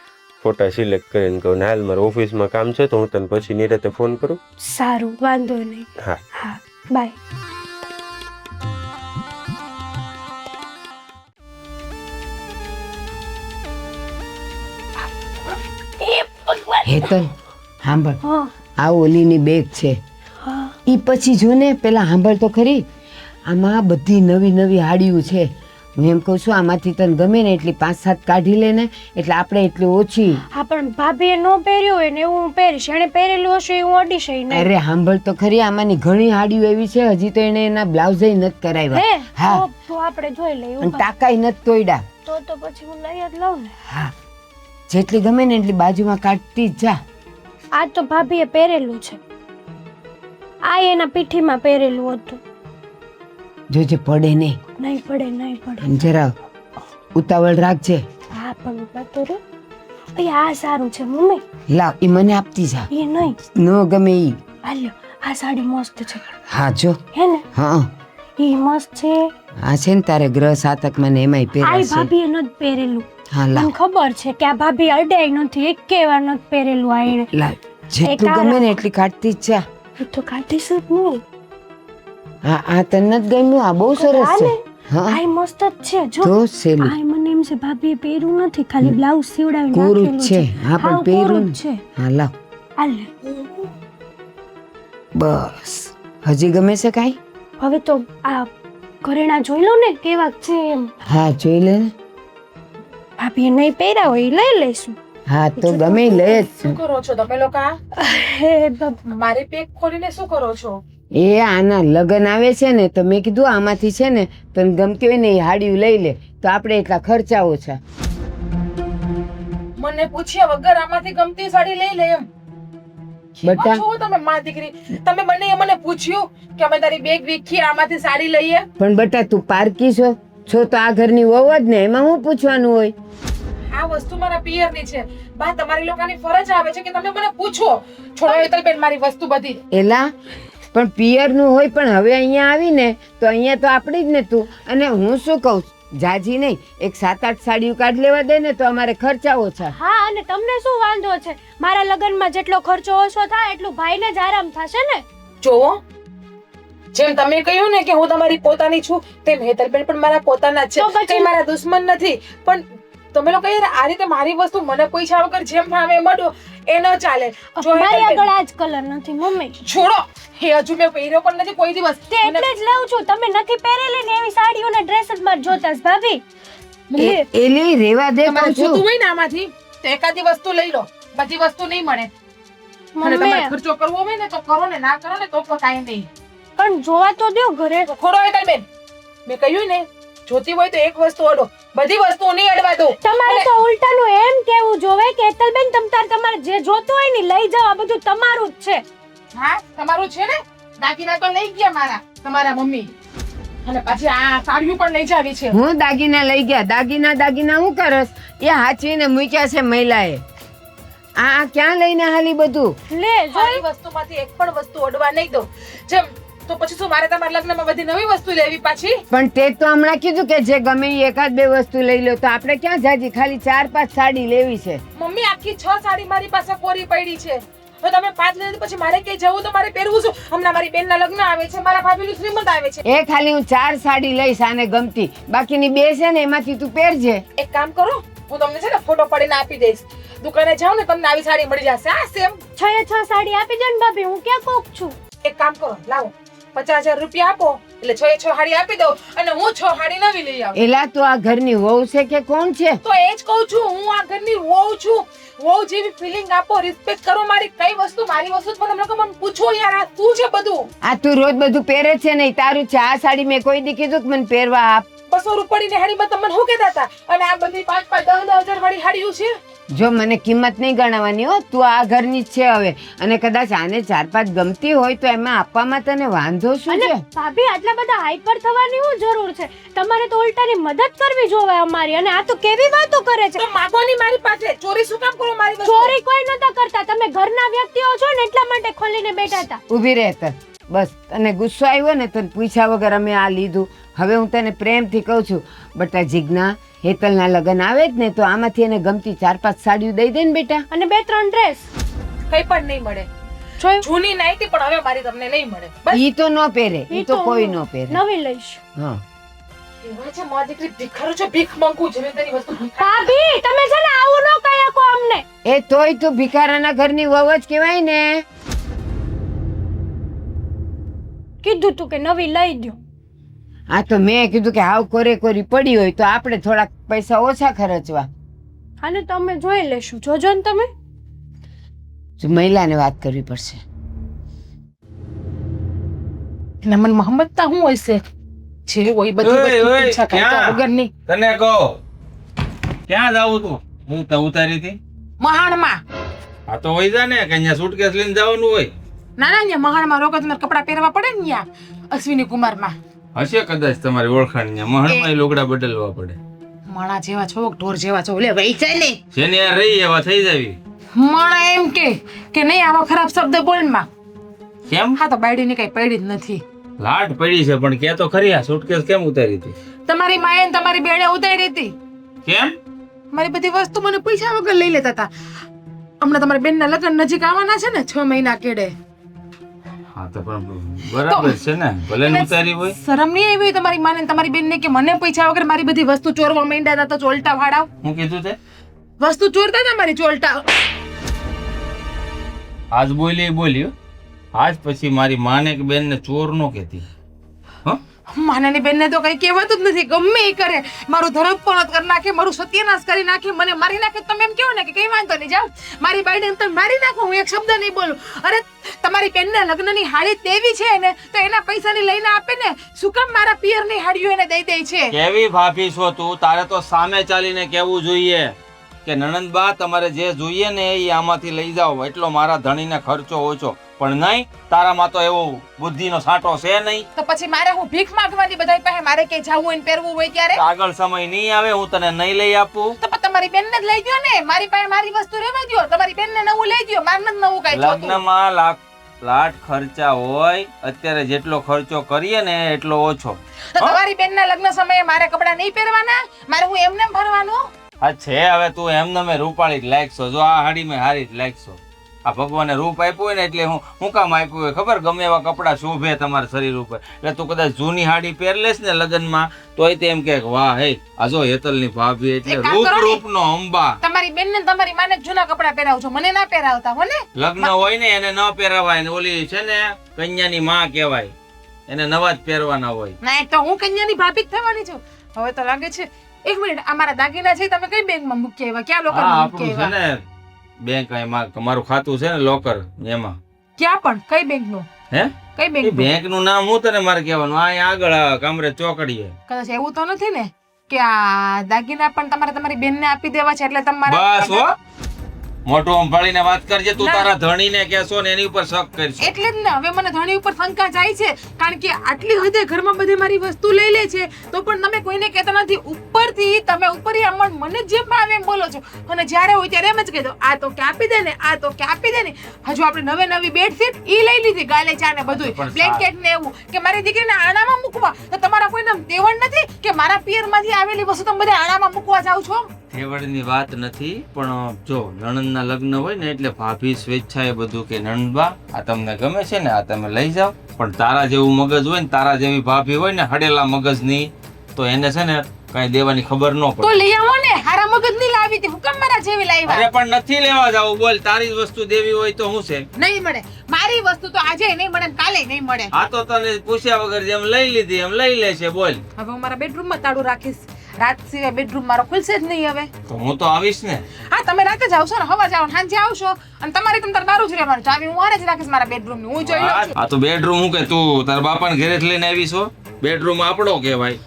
ફોટા સિલેક્ટ કરીને કહું. હાલ મારે ઓફિસમાં કામ છે તો હું તને પછી નિરાતે ફોન કરું. સારું, વાંધો નહીં. હા બાય. હેતલ સાંભળ, આ ઓલીની બેગ છે, ઈ પછી જો ને પેલા સાંભળ તો ખરી, આમાં બધી નવી હાડીઓ છે હું એમ કહું છું આમાંથી તને ગમે ને એટલી 5-7 કાઢી લે ને એટલે આપણે એટલી ઓછી. હા પણ ભાભીએ ન પહેર્યું હોય ને એવું હું પહેરીશ. એણે પહેરેલું હશે એ હું અડીશ નહીં. અરે સાંભળ તો ખરી, આમાંની ઘણી હાડીઓ એવી છે હજી તો એને એના બ્લાઉઝ નથી કરાવ્યા. હે હા તો આપણે જોઈ લઈએ. અને ટાકાઈ નથી તોડ્યા. તો પછી હું લઈ જ લઉં ને. હા જેટલી ગમે ને એટલી બાજુમાં કાઢતી જ જા. આ તો ભાભીએ પહેરેલું છે. આ એના પીઠીમાં પહેરેલું હતું. જોજે પડે નહીં. નહીં પડે. અને જરા ઉતાવળ રાખજે. હા પણ પતો રે. આ સારું છે મમ્મી. લાવ ઈ મને આપતી જા. એ નહીં. નો ગમે ઈ. હાલ્યો આ સાડી મસ્ત છે. હા જો. હે ને? હા ઈ મસ્ત છે. આ છે ને તારે ગ્રહ સાતક મને એમાંય આ પહેરાશે. ભાભીએ નથી પહેરેલું. હા મને લાવ ખબર છે કે આ ભાભી અડાઈ નથી. એકે વાર નથી પહેરેલું આ એણે. લાવ જેટલું ગમે ને એટલી કાઢતી જ જા. એ તો કાઢીશ જ નહીં. હા આ તને નથી ગમ્યું? આ બહુ સરસ છે. હા આ મસ્ત જ છે જો. તો સેલું આ મને એમ છે ભાભીએ પહેર્યું નથી, ખાલી બ્લાઉઝ સીવડાવી કોરું નાખેલું જ છે. હા પણ હાવ પહેરું કોરું ને. જ છે. હા લાવ હાલ બસ. હજી ગમે છે કાંઈ? હવે તો આ ઘરેણા જોઈ લો ને કેવા છે એમ. હા જોઈ લે ને. ભાભીએ નહીં પહેર્યા હોય એ લઈ લઈશું. હા તો ગમે ઈ લે જ. શું કરો છો તમે લોકો? હે બાપ. મારી પેક ખોલીને શું કરો છો? એ આના લગન આવે છે ને તો મેં કીધું આમાંથી છે ને તને ગમતી હોય ને એ હાડિયું લઈ લે તો આપણે એટલા ખર્ચા ઓછા. મને પૂછ્યા વગર આમાંથી ગમતી સાડી લઈ લે એમ? બટા છો તમે માં દીકરી? તમે બંને મને પૂછ્યું કે અમે તારી બેગ વીખી આમાંથી સાડી લઈએ? પણ બટા તું પારકી છો તો આ ઘરની વહુ જ ને, એમાં હું પૂછવાનું હોય? આ વસ્તુ મારા પિયરની છે. બા તમારી લોકોની ફરજ આવે છે કે તમે મને પૂછો. છોડો હેતલબેન મારી વસ્તુ બધી. એલા પણ પિયરનું હોય પણ હવે અહીંયા આવીને તો અહીંયા તો આપણી જ ને તું. અને હું શું કહું જાજી નહીં, એક 7-8 સાડીઓ કાઢ લેવા દે ને તો અમારે ખર્ચા ઓછા. હા અને તમને શું વાંધો છે? મારા લગનમાં જેટલો ખર્ચો ઓછો થાય એટલું ભાઈને જ આરામ થશે ને. જોવો જેમ તમે કહ્યું ને કે હું તમારી પોતાની છું તેમ હેતલબેન પણ મારા પોતાના જ તો છે. પછી- કઈ મારા દુશ્મન નથી. પણ તમે લોકો યાર આ રીતે મારી વસ્તુ મને પૈસા વગર જેમ ફાવે એમ અડો એ ન ચાલે. જો મારી હેતલબેન, આગળ આ જ કલર નથી મમ્મી. છોડો. એ હજુ મેં પહેર્યો પણ નથી કોઈ દિવસ. તે એટલે જ લઉં છું. તમે નથી પહેરેલી ને એવી સાડીઓના ડ્રેસ જ માર જોતા જ ભાભી. એલી રેવા દે તમારે કહું છું. જોતું હોય ને આમાંથી તો એકાદી વસ્તુ લઈ લો, બધી વસ્તુ નહીં મળે. અને તમારે મમ્મી ખર્ચો કરવો હોય ને તો કરો ને, ના કરો ને તો પણ કાંઈ નહીં. પણ જોવા તો દો ઘરે. તો ખોડો હેતલબેન, મેં કહ્યું ને જોતી હોય તો એક વસ્તુ અડો, બધી વસ્તુ નહીં અડવા દો. તમારે તો ઉલટાનું એમ કેવું જોવે કે હેતલબેન તમારે જે જોતું હોય ને લઈ જાઓ. આ બધું તમારું જ છે. હા તમારું છે ને. દાગીના તો લઈ ગયા મારા તમારા મમ્મી, અને પછી આ સાડીઓ પણ લઈ જાવી છે. હું દાગીના લઈ ગયા? દાગીના હું કરસ? એ હાચવીને મૂક્યા છે મહિલાએ. આ ક્યાં લઈને હાલી બધું? લે જો. મારી વસ્તુમાંથી એક પણ વસ્તુ અડવા નહીં દો. જેમ તો પછી શું મારે તમારા લગ્નમાં બધી નવી વસ્તુ લેવી પાછી? પણ તે તો હમણાં કીધું કે જે ગમે એ 1-2 વસ્તુ લઈ લો. તો આપણે ક્યાં જાજી ખાલી 4-5 સાડી લેવી છે. મમ્મી આખી 6 સાડી મારી પાસે કોરી પડી છે. હવે તમે 5 લઈ પછી મારે ક્યાંય જવું તો મારે પહેરવું શું? હમણાં મારી બેનના લગ્ન આવે છે, મારા ભાભીનું શ્રીમંત આવે છે. એ ખાલી હું 4 સાડી લઈશ આને ગમતી, બાકીની 2 છે ને એમાંથી તું પહેરજે. એક કામ કરો, હું તમને છે ને ફોટો પાડીને આપી દઈશ. દુકાને જાઓ ને તમને આવી સાડી મળી જશે. આ સેમ 6 સાડી આપી દે ને ભાભી. હું ક્યાં કોક છું. એક કામ કરો, લાવો 50,000 રૂપિયા આપો એટલે 6 સાડી આપી દઉં અને હું 6 સાડી નવી લઈ આવું. એલા તો આ ઘરની વહુ છે કે કોણ છે? તો એ જ કહું છું, હું આ ઘરની વહુ છું. વહુ જેવી ફિલિંગ આપો, રિસ્પેક્ટ કરો મારી. કઈ વસ્તુ મારી વસ્તુ જ મને લોકો મને પૂછો યાર આ શું છે બધું? આ તું રોજ બધું પહેરે છે નહીં, તારું છે. આ સાડી મેં કોઈ દી કીધું કે મને પહેરવા આપ? 200 રૂપિયાની હાડીમાં તમે શું કહેતા હતા? અને આ બધી 5-5, 10-10 વાળી હાડીઓ છે. જો મને કિંમત નહીં ગણાવવાની હો, તું આ ઘરની જ છે હવે. અને કદાચ આને 4-5 ગમતી હોય તો એમાં આપવામાં તને વાંધો શું અને છે? ભાભી આટલા બધા હાઈપર થવાની શું જરૂર છે? તમારે તો ઉલટાની મદદ કરવી જોવે અમારી. અને આ તો કેવી વાતો કરે છે. તો માગોની મારી પાસે. ચોરી શું કામ કરો મારી વસ્તુ? ચોરી કોઈ નતા કરતા. તમે ઘરના વ્યક્તિઓ છો ને એટલા માટે ખોલીને બેઠા હતા. ઊભી રહે તર. બસ તને ગુસ્સો આવ્યો ને તને પૂછ્યા વગર અમે આ લીધું. હવે હું તને પ્રેમથી કહું છું બટા જીજ્ઞા, હેતલના લગ્ન આવે જ ને તો આમાંથી એને ગમતી 4-5 સાડીઓ દઈ દે ને બેટા. અને 2-3 ડ્રેસ. કઈ પણ નહીં મળે. જોયું? જૂની નાઈટી પણ હવે મારી તમને નહીં મળે. બસ ઈ તો ન પહેરે, ઈ તો કોઈ ન પહેરે. નવી લઈશ. હા એવા છે મારી દીકરી ભિખારો છે, ભીખ માંગુ છે. તેની વસ્તુ ભાભી તમે છે ને આવું ન કહી શકો અમને. એ તોય તું ભિખારાના ઘરની વહુ જ કહેવાય ને. કીધું તું કે નવી લઈ દો. આ તો મેં કીધું કે હાવ કોરી પડી હોય તો આપણે થોડાક પૈસા ઓછા ખર્ચવા. અને તમે જોઈ લેશું, જોજો ને તમે. જો મહિલાને વાત કરવી પડશે. એના મનમાં સમજતા હું હશે જે હોય બધી ઓય, વસ્તુ ઓય, પીછા કાઢ્યા ક્યાં? વગરની. તને કહો ક્યાં જાવું તું? હું તો ઉતારી હતી. મહાણમાં આ તો હોય જા ને કે અહીંયા સુટકેસ લઈને જવાનું હોય. ના ના અહીંયા મહાણમાં રોકો તમારે કપડાં પહેરવા પડે ને ત્યાં અશ્વિની કુમારમાં. હશે કદાચ તમારી ઓળખાણ ત્યાં મહાણમાં લુગડા બદલવા પડે. માણા જેવા છો ઢોર જેવા છો લે વહી જાય ને. જેને યાર રહી એવા થઈ જાવી. માણા એમ કે નહીં આવા ખરાબ શબ્દ બોલમાં. કેમ? હા તો બાયડીની કઈ પડી જ નથી. લાટ પડી છે પણ કે તો ખરી આ સુટકેસ કેમ ઉતારી હતી? તમારી માએ ને તમારી બેને ઉતારી હતી. કેમ? મારી બધી વસ્તુ મને પૈસા વગર લઈ લેતા હતા. હમણાં તમારી બેનના લગ્ન નજીક આવવાના છે ને 6 મહિના કેડે. હા તો પણ બરાબર છે ને ભલે ને ઉતારી હોય. શરમ નહીં આવી તમારી માને ને તમારી બેનને કે મને પૈસા વગર મારી બધી વસ્તુ ચોરવા માંડ્યા હતા તો ચોલટા વાળાવ. હું કીધું તે? વસ્તુ ચોરતા હતા મારી ચોલટા. આજ બોલ્યો આજ પછી મારી માને કે બેન ને ચોર નો કહેતી. માનાની બેનને તો કઈ કહેવાતું જ નથી. ગમે એ કરે મારું ધરમ પણ કરી નાખે, મારું સત્યનાશ કરી નાખે, મને મારી નાખે. તમે એમ કહો ને કે કઈ વાંધો નહીં, જાઓ મારી બાઈને તમે મારી નાખો, હું એક શબ્દ નહીં બોલું. અરે તમારી બેનને લગ્નની હાડી દેવી છે ને તો એના પૈસાની લઈને આપે ને. શું કામ મારા પિયરની હાડીઓ એને દઈ દે છે? કેવી ભાભી છો તું? તારે તો સામે ચાલીને કેવું જોઈએ કે નણંદબા તમારે જે જોઈએ ને એ આમાંથી લઈ જાઓ, એટલો મારા ધણીને ખર્ચો ઓછો. પણ નહીં, તારામાં તો એવો બુદ્ધિનો સાંટો છે નહીં. તો પછી મારે હું ભીખ માંગવાની બધાય પાસે? મારે કે જાવું હોય ને પહેરવું હોય ત્યારે આગળ સમય નહીં આવે, હું તને નહીં લઈ આપું. તો પણ તમારી બેનને જ લઈ ગયો ને. મારી પાસે મારી વસ્તુ રહેવા દ્યો. તમારી બેનને નવું લઈ ગયો, મારે નથી નવું કાંઈ જોતું. લગ્નમાં લાટ ખર્ચા હોય, અત્યારે જેટલો ખર્ચો કરીએ ને એટલો ઓછો. તો તમારી બેનના લગ્ન સમયે મારે કપડાં નહીં પહેરવાના? મારે હું એમને ભરવાનું? હા છે, હવે તું એમને મેં રૂપાળી જ લાગશો. જો આ હાડી મેં હારી જ લાગશો. આ ભગવાને રૂપ આપ્યું હોય ને એટલે હું કામ આપ્યું હોય ખબર? ગમે એવા કપડા શોભે તમારા શરીર ઉપર. એટલે તું કદાચ જૂની હાડી પહેર લેશ ને લગ્નમાં તોય તે એમ કે વાહ હે આ જો હેતલની ભાભી એટલે રૂપનો અંબા. તમારી બેનને તમારી માને જૂના કપડા પહેરાવજો, મને ના પહેરાવતા હો ને. લગ્ન હોય ને એને ન પહેરાવાય ને ઓલી છે ને કન્યાની માં કહેવાય, એને નવા જ પહેરવાના હોય. ના તો હું કન્યાની ભાભી જ થવાની છું. હવે તો લાગે છે. એક મિનિટ, આ મારા દાગીના છે તમે કઈ બેંકમાં મૂકી આવ્યા? ક્યાં હા લોકરમાં મૂકી આપણું છે આવ્યા? ને બેંક તમારું ખાતું છે ને લોકર એમાં. ક્યાં પણ? કઈ બેંકનું? હે કઈ એ બેંક? બેંક નું નામ હું તને મારે કહેવાનું? આ આગળ કામરે ચોકડીએ. કદાચ એવું તો નથી ને કે આ દાગીના પણ તમારે તમારી બેનને આપી દેવા છે એટલે તમારા બસ હો, મોટું સંભાળીને વાત કરજે. તું તારા ધણીને કહેશો ને એની ઉપર શક કરશો. એટલે જ ને હવે મને ધણી ઉપર શંકા જાય છે. કારણ કે આટલી હદે ઘરમાં બધી મારી વસ્તુ લઈ લે છે તો પણ તમે કોઈને કહેતા નથી. ઉપરથી તમે ઉપરી આમ મને જેમ ભાવે એમ બોલો છો અને જ્યારે હોય ત્યારે એમ જ કહી દો આ તો કે આપી દે ને, આ તો કે આપી દે ને. હજુ આપણે નવી બેડશીટ ઈ લઈ લીધી, ગાલેચા ને બધું, બ્લેન્કેટ ને એવું કે મારી દીકરીને આણામાં મૂકવા. તો તમારા કોઈને દેવણ નથી કે મારા પિયરમાંથી આવેલી વસ્તુ તમે બધા આણામાં મૂકવા જાવ છો? તેવડની વાત નથી, પણ જો નણંદના લગ્ન હોય ને એટલે ભાભી સ્વેચ્છાએ બધું કે નણંદબા આ તમને ગમે છે ને આ તમે લઈ જાઓ. પણ તારા જેવું મગજ હોય ને, તારા જેવી ભાભી હોય ને હડેલા મગજની, તો એને છે ને કઈ દેવાની ખબર ન તો પડે. લઈ આવો ને. હારા મગજની લાવી હતી, હુકમ મારા જેવી લાવ્યા? અરે પણ નથી લેવા જાવું. બોલ, તારી જ વસ્તુ દેવી હોય તો શું છે? નહીં મળે. મારી વસ્તુ તો આજે નહીં મળે ને કાલે નહીં મળે. આ તો તને પૂછ્યા વગર જેમ લઈ લીધી એમ લઈ લેશે. બોલ. હવે હું મારા બેડરૂમમાં તાળું રાખીશ. રાત સિવાય બેડરૂમ મારો ખુલશે જ નહીં હવે. તો હું તો આવીશ ને. હા તમે રાતે જ આવશો ને, હવા જાવ સાંજે આવશો અને તમારે તમ તાર બારું જ રહેવાનું. ચાવી હું આને જ રાખીશ મારા બેડરૂમની. હું જોઈ લઉં છું. આ તો બેડરૂમ હું કે તું તારા બાપાને ઘરે લઈને આવી છો? બેડરૂમ આપણો કહેવાય.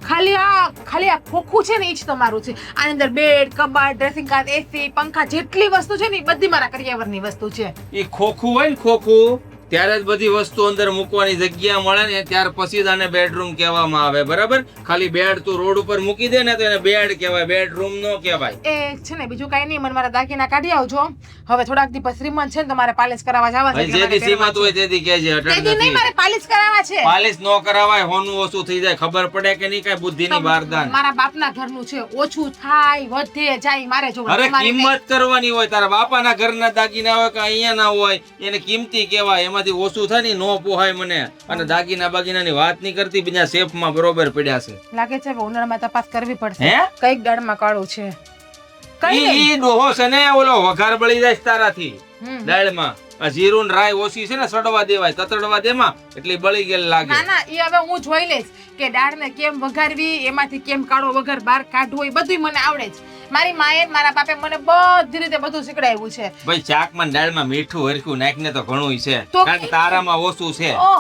ખાલી આ ખોખું છે ને એ જ તમારું છે. આની અંદર બેડ, કબાટ, ડ્રેસિંગ કાચ, એસી, પંખા જેટલી વસ્તુ છે ને એ બધી મારા કરિયાવરની વસ્તુ છે. એ ખોખું હોય ને ખોખું, ત્યારે જ બધી વસ્તુ અંદર મૂકવાની જગ્યા મળે ને ત્યાર પછી જ આને બેડરૂમ કહેવામાં આવે. બરાબર? ખાલી બેડ તું રોડ ઉપર મૂકી દે ને તો એને બેડ કહેવાય, બેડરૂમ નો કહેવાય. એ છે ને બીજું કઈ નહીં. મને મારા દાગીના કાઢી આવજો. હવે થોડાક દી પછી શ્રીમંત છે ને તમારે પાલિશ કરાવવા જવા છે. ભાઈ જેથી સીમત હોય તેથી કહેજે. અટલ તેથી નહીં, નથી. મારે પાલિશ કરાવવા છે. પાલિશ નો કરાવાય, હોનું ઓછું થઈ જાય. ખબર પડે કે નહીં? કઈ બુદ્ધિની બારદાન. મારા બાપના ઘરનું છે, ઓછું થાય વધે જાય મારે જોવાનું. અરે તમારે નહીં. કિંમત કરવાની હોય. તારા બાપાના ઘરના દાગીના હોય કે અહીંયા ના હોય એને કિંમતી કહેવાય. એમાંથી ઓછું થાય ને નો પોહાય મને. અને દાગીના બાગીનાની વાત નહીં કરતી, બીજા સેફમાં બરોબર પડ્યા છે. લાગે છે ઉનાળામાં તપાસ કરવી પડશે. હે? કઈક દાળમાં કાળું છે. કઈ નહીં. ઈ ડોહો છે ને ઓલો વઘાર બળી જાય છે તારાથી હમ. દાળમાં. આ જીરું ને રાઈ ઓછી છે ને સડવા દેવાય, તતડવા દેમાં એટલે બળી ગયેલ લાગે. ના ના, એ હવે હું જોઈ લઈશ કે દાળને કેમ વઘારવી, એમાંથી કેમ કાળો વઘાર બહાર કાઢવો, એ બધું મને આવડે છે. મારી માએ મારા બાપે મને બધી રીતે બધું શીખડાવ્યું છે. ભાઈ શાકમાં ને દાળમાં મીઠું હરખું નાખીને તો ઘણું છે, તો કારણ કે તારામાં ઓછું છે. ઓહ,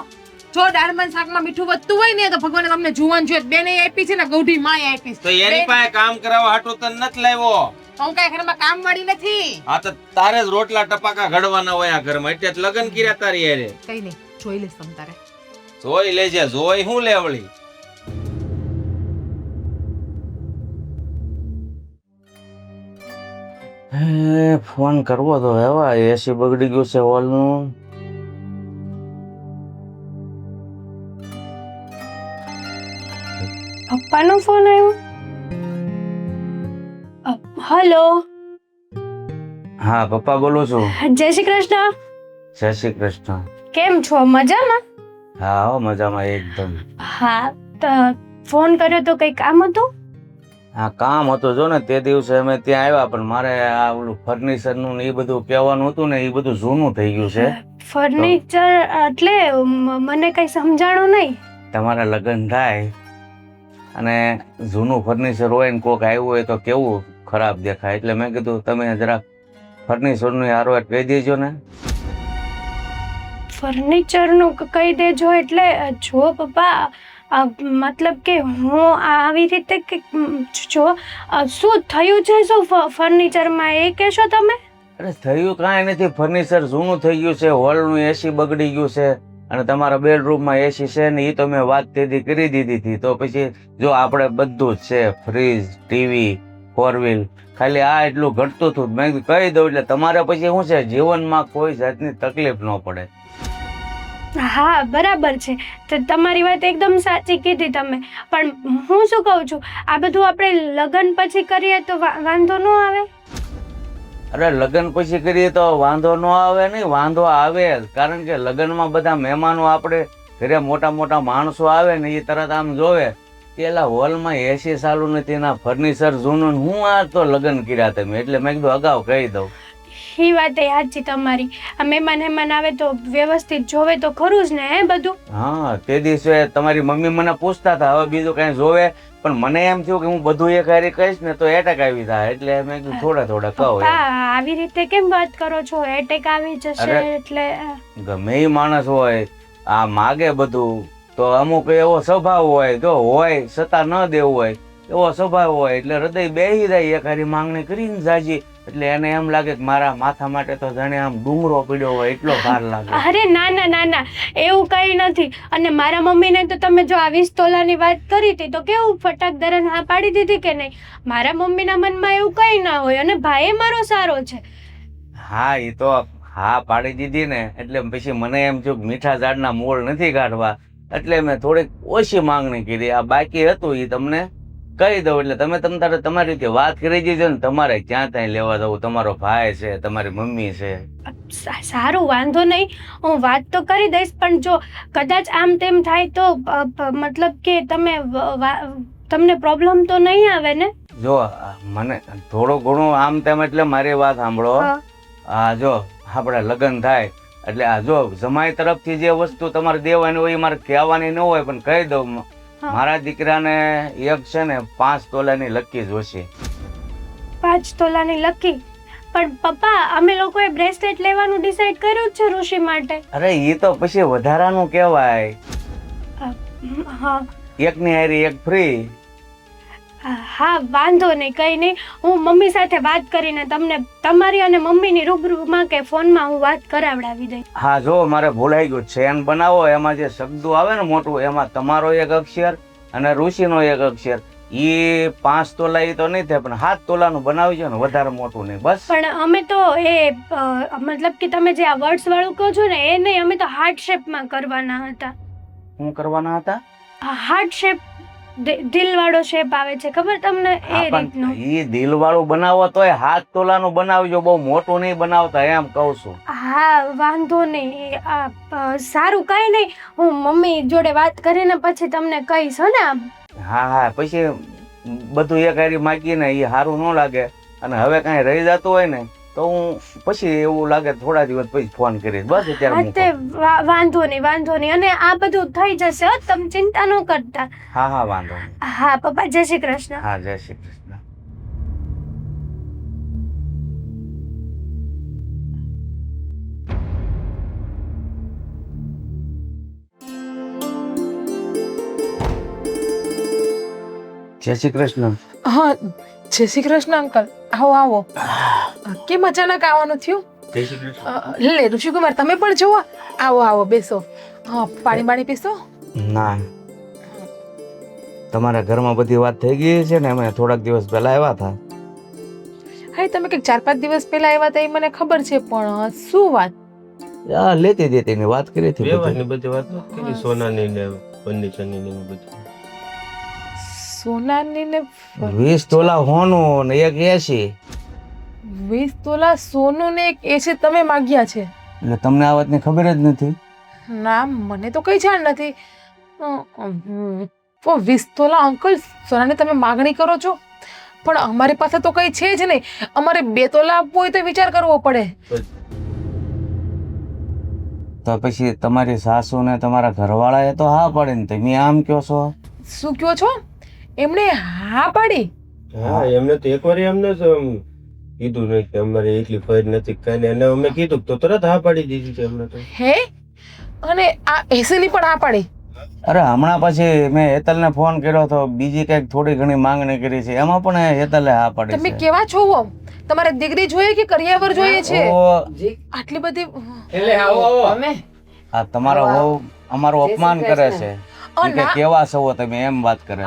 જો દાળમાં શાકમાં મીઠું વધતું હોય ને તો ભગવાને તમને જુવાન જોત બેને આપી છે ને ગૌઢી માએ આપી છે. તો એની પાસે કામ કરાવવા હાટું તને નથી લાવ્યો. હું કઈ ઘરમાં કામ વાળી નથી. આ તો તારે જ રોટલા ટપાકા ઘડવાના હોય આ ઘરમાં, એટલે જ લગ્ન કર્યા તારી હારે. કઈ નહીં, જોઈ લઈશ તમ તારે. જોઈ લેજે, જોઈ હું લેવળી. ફોન કરવો તો હેવા, એસી બગડી ગયું છે હોલનું. પપ્પાનો ફોન આવ્યો. હલો, હા પપ્પા બોલું છું. જય શ્રી કૃષ્ણ. જય શ્રી કૃષ્ણ. કેમ છો, મજામાં? હા હો, મજામાં એકદમ. હા, તો ફોન કર્યો તો કઈ કામ હતું? હા કામ હતું, જો ને તે દિવસે અમે ત્યાં આવ્યા, પણ મારે આ ઓલું ફર્નિચર નું ને એ બધું કહેવાનું હતું ને, એ બધું જૂનું થઈ ગયું છે. ફર્નિચર એટલે મને કઈ સમજાણું નહીં. તમારા લગ્ન થાય અને જૂનું ફર્નિચર હોય ને કોક આવ્યું હોય તો કેવું ખરાબ દેખાય, એટલે મેં કીધું તમે જરાક ફર્નિચર નું હારો કહી દેજો ને. ફર્નિચરનું કહી દેજો એટલે જો પપ્પા, મતલબ કે હું આવી રીતે કે જો શું થયું છે, શું ફર્નિચરમાં એ કહેશો તમે? અરે થયું કાંઈ નથી, ફર્નિચર જૂનું થઈ ગયું છે, હોલનું એસી બગડી ગયું છે, અને તમારા બેડરૂમમાં એસી છે ને એ તો મેં વાત તેથી કરી દીધી હતી. તો પછી જો આપણે બધું જ છે, ફ્રીજ, ટીવી, 4 વ્હીલ, ખાલી આ એટલું ઘટતું હતું, મેં કહી દઉં એટલે તમારે પછી શું છે, જીવનમાં કોઈ જાતની તકલીફ ન પડે. હા બરાબર છે, તો તમારી વાત એકદમ સાચી કીધી તમે, પણ હું શું કહું છું, આ બધું આપણે લગ્ન પછી કરીએ તો વાંધો ન આવે? અરે લગ્ન પછી કરીએ તો વાંધો ન આવે નહીં, વાંધો આવે જ, કારણ કે લગ્નમાં બધા મહેમાનો આપણે ઘરે મોટા મોટા માણસો આવે ને એ તરત આમ જોવે કે એલા હોલમાં એસી ચાલુ નથી, એના ફર્નિચર જૂનું, હું આ તો લગ્ન કર્યા તમે, એટલે મેં કીધું અગાઉ કહી દઉં. એ વાત એ સાચી તમારી, આ મહેમાન આવે તો વ્યવસ્થિત જોવે તો ખરું જ ને, હે બધું. હા તે દિવસે તમારી મમ્મી મને પૂછતા હતા હવે બીજું કઈ જોવે, પણ મને એમ થયું કે હું બધું એક હારી કહીશ ને તો એટેક આવી જાય, એટલે મેં કીધું થોડા થોડા કહું. આવી રીતે કેમ વાત કરો છો, એટેક આવી જશે એટલે? ગમે એ માણસ હોય આ માગે બધું તો અમુક એવો સ્વભાવ હોય, જો હોય છતાં ન દેવું હોય એવો સ્વભાવ હોય, એટલે હૃદય બેહી જાય એક હારી માંગણી કરીને જાજી, એટલે એને એમ લાગે કે મારા માથા માટે તો જાણે આમ ડુંગરો પીડ્યો હોય એટલો ભાર લાગે. અરે ના ના ના ના, એવું કઈ નથી. અને મારા મમ્મીને તો તમે જો આ 20 તોલાની વાત કરી હતી તો કેવું ફટાક દરન હા પાડી દીધી કે નહીં? મારા મમ્મીના મનમાં એવું કઈ ના હોય, અને ભાઈ મારો સારો છે. હા એ તો હા પાડી દીધી ને, એટલે પછી મને એમ થયું કે મીઠા ઝાડના મૂળ નથી કાઢવા, એટલે મેં થોડીક ઓછી માંગણી કરી. આ બાકી હતું એ તમને કહી દઉં, એટલે તમે તમારી રીતે વાત કરી દીધો ને, તમારે ક્યાં ત્યાં લેવા જવું, તમારો ભાઈ છે, તમારી મમ્મી છે. સારું વાંધો નહીં, હું વાત તો કરી દઈશ, પણ જો કદાચ આમ તેમ થાય તો મતલબ કે તમને પ્રોબ્લેમ તો નહીં આવે ને? જો મને થોડું ઘણું આમ તેમ, એટલે મારી વાત સાંભળો. આ જો આપણા લગ્ન થાય એટલે આ જો જમાઈ તરફથી જે વસ્તુ તમારે દેવાની હોય એ મારે કહેવાની ન હોય, પણ કહી દઉં મારા દીકરાને એક છે ને 5 તોલાની લકી જોશે. 5 તોલાની લકી? પણ પપ્પા અમે લોકોએ બ્રેસલેટ લેવાનું ડિસાઈડ કર્યું જ છે ઋષિ માટે. અરે એ તો પછી વધારાનું કહેવાય. હા એકની હારી એક ફ્રી. હા વાંધો નહીં, કઈ નહીં, હું મમ્મી સાથે વાત કરીને તમને તમારી અને મમ્મીની રૂબરૂમાં કે ફોનમાં હું વાત કરાવડાવી દઈ. હા જો મારે ભૂલાઈ ગયું, ચેન બનાવો એમાં જે શબ્દો આવે ને મોટું, એમાં તમારો એક અક્ષર અને ઋષિનો એક અક્ષર, એ 5 તોલા એ તો નહીં થાય, પણ 7 તોલાનું બનાવજો ને, વધારે મોટું નહીં બસ. પણ અમે તો એ મતલબ કે તમે જે આ વર્ડ્સ વાળું કહો છો ને એ નહીં, અમે તો હાર્ટ શેપમાં કરવાના હતા. શું કરવાના હતા? હાર્ટ શેપ, દિલ વાળો શેપ આવે છે ખબર તમને, એ રીતનો. ઈ દિલ વાળું બનાવો તોય 7 તોલાનું બનાવજો, બહુ મોટું નહીં બનાવતા એમ કહું છું. હા વાંધો નહીં, સારું કઈ નહીં, હું મમ્મી જોડે વાત કરીને પછી તમને કહીશ ને. હા હા પછી બધું એક હારી માગીને એ સારું ન લાગે, અને હવે કાંઈ રહી જતું હોય ને તો હું પછી એવું લાગે થોડા દિવસ પછી ફોન કરીશ. બસ અત્યારે હા તે મૂકો. વાંધો નહીં અને આ બધું થઈ જશે હો, તમે ચિંતા ન કરતા. હા વાંધો નહીં. હા પપ્પા, જય શ્રી કૃષ્ણ. હા, જય શ્રી કૃષ્ણ. જય શ્રી કૃષ્ણ. હા જય શ્રી કૃષ્ણ અંકલ. આવો આવો. કેમ અચાનક આવવાનું થયું? જય શ્રી કૃષ્ણ. લે ઋષિકુમાર તમે પણ જુઓ. આવો આવો બેસો. હા પાણી પીશો? ના, તમારા ઘરમાં બધી વાત થઈ ગઈ છે ને? અમે થોડાક દિવસ પહેલા આવ્યા હતા. હા તમે કંઈક 4-5 દિવસ પહેલા આવ્યા હતા એ મને ખબર છે, પણ શું વાત? લેતી દેતીની વાત કરી હતી બધી. વ્યવહારની બધી વાત નથી કરી, સોનાની ને ફર્નિચરની ને બધી. સોનાની ને 20 તોલા હોનું ને 1 એસી. 20 તોલા સોનું ને 1 એસી તમે માગ્યા છે? એટલે તમને આ વાતની ખબર જ નથી? ના મને તો કઈ જાણ નથી. 20 તોલા અંકલ સોનાની તમે માગણી કરો છો, પણ અમારી પાસે તો કઈ છે જ નહીં. અમારે 2 તોલા આપવું હોય તો વિચાર કરવો પડે. તો પછી તમારી સાસુ ને તમારા ઘરવાળાએ તો હા પાડીને તમે આમ કહો છો? શું કહો છો? એમણે હા પાડી? હા એમને તો એકવાર એમને જ કીધું નહીં કે અમારે એટલી ફર નથી કાંઈ નહીં. અને અમે કીધું તો તરત હા પાડી દીધી છે એમને તો. હે? અને આ એસી ની પણ હા પાડી? અરે હમણાં પછી મેં હેતલને ફોન કર્યો તો, બીજી કઈક થોડી ઘણી માંગણી કરી છે, એમાં પણ હેતલે હા પાડી તમે છે. કેવા છો? તમારે દીકરી જોઈએ કે કરિયાવર જોઈએ છે? ઓ, આટલી બધી એટલે આવો તમે આ તમારો વહુ અમારું અપમાન કરે છે. ઈ કે કેવા છો તમે એમ વાત કરે.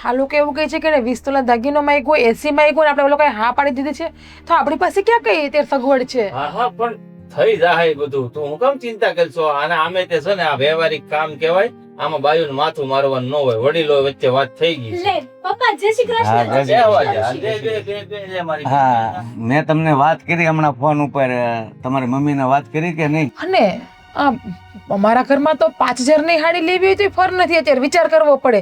આ લોકો એવું કહે છે કે 20 તોલા દાગીનો માંગ્યો, એસી માંગ્યો, આપણે લોકોએ હા પાડી દીધી છે, તો આપણી પાસે ક્યાં કઈ તે સગવડ છે? હા પણ થઈ જાય બધું. તું હું કેમ ચિંતા કરશો? અને આમે તે છે ને આ વ્યવહારિક કામ કહેવાય. આમાં બાયુનું માથું મારવાનું ન હોય. વડીલો વચ્ચે વાત થઈ ગઈ છે. લે પપ્પા, જય શ્રી હા, કૃષ્ણ. જય બે શ્રી વાગે. બે મારી. હા, મેં તમને વાત કરી હમણાં ફોન ઉપર. તમારી મમ્મીને વાત કરી કે નહીં? અને આ અમારા ઘરમાં તો 5000 ની હાડી લેવી હોય તો ફર નથી. અત્યારે વિચાર કરવો પડે.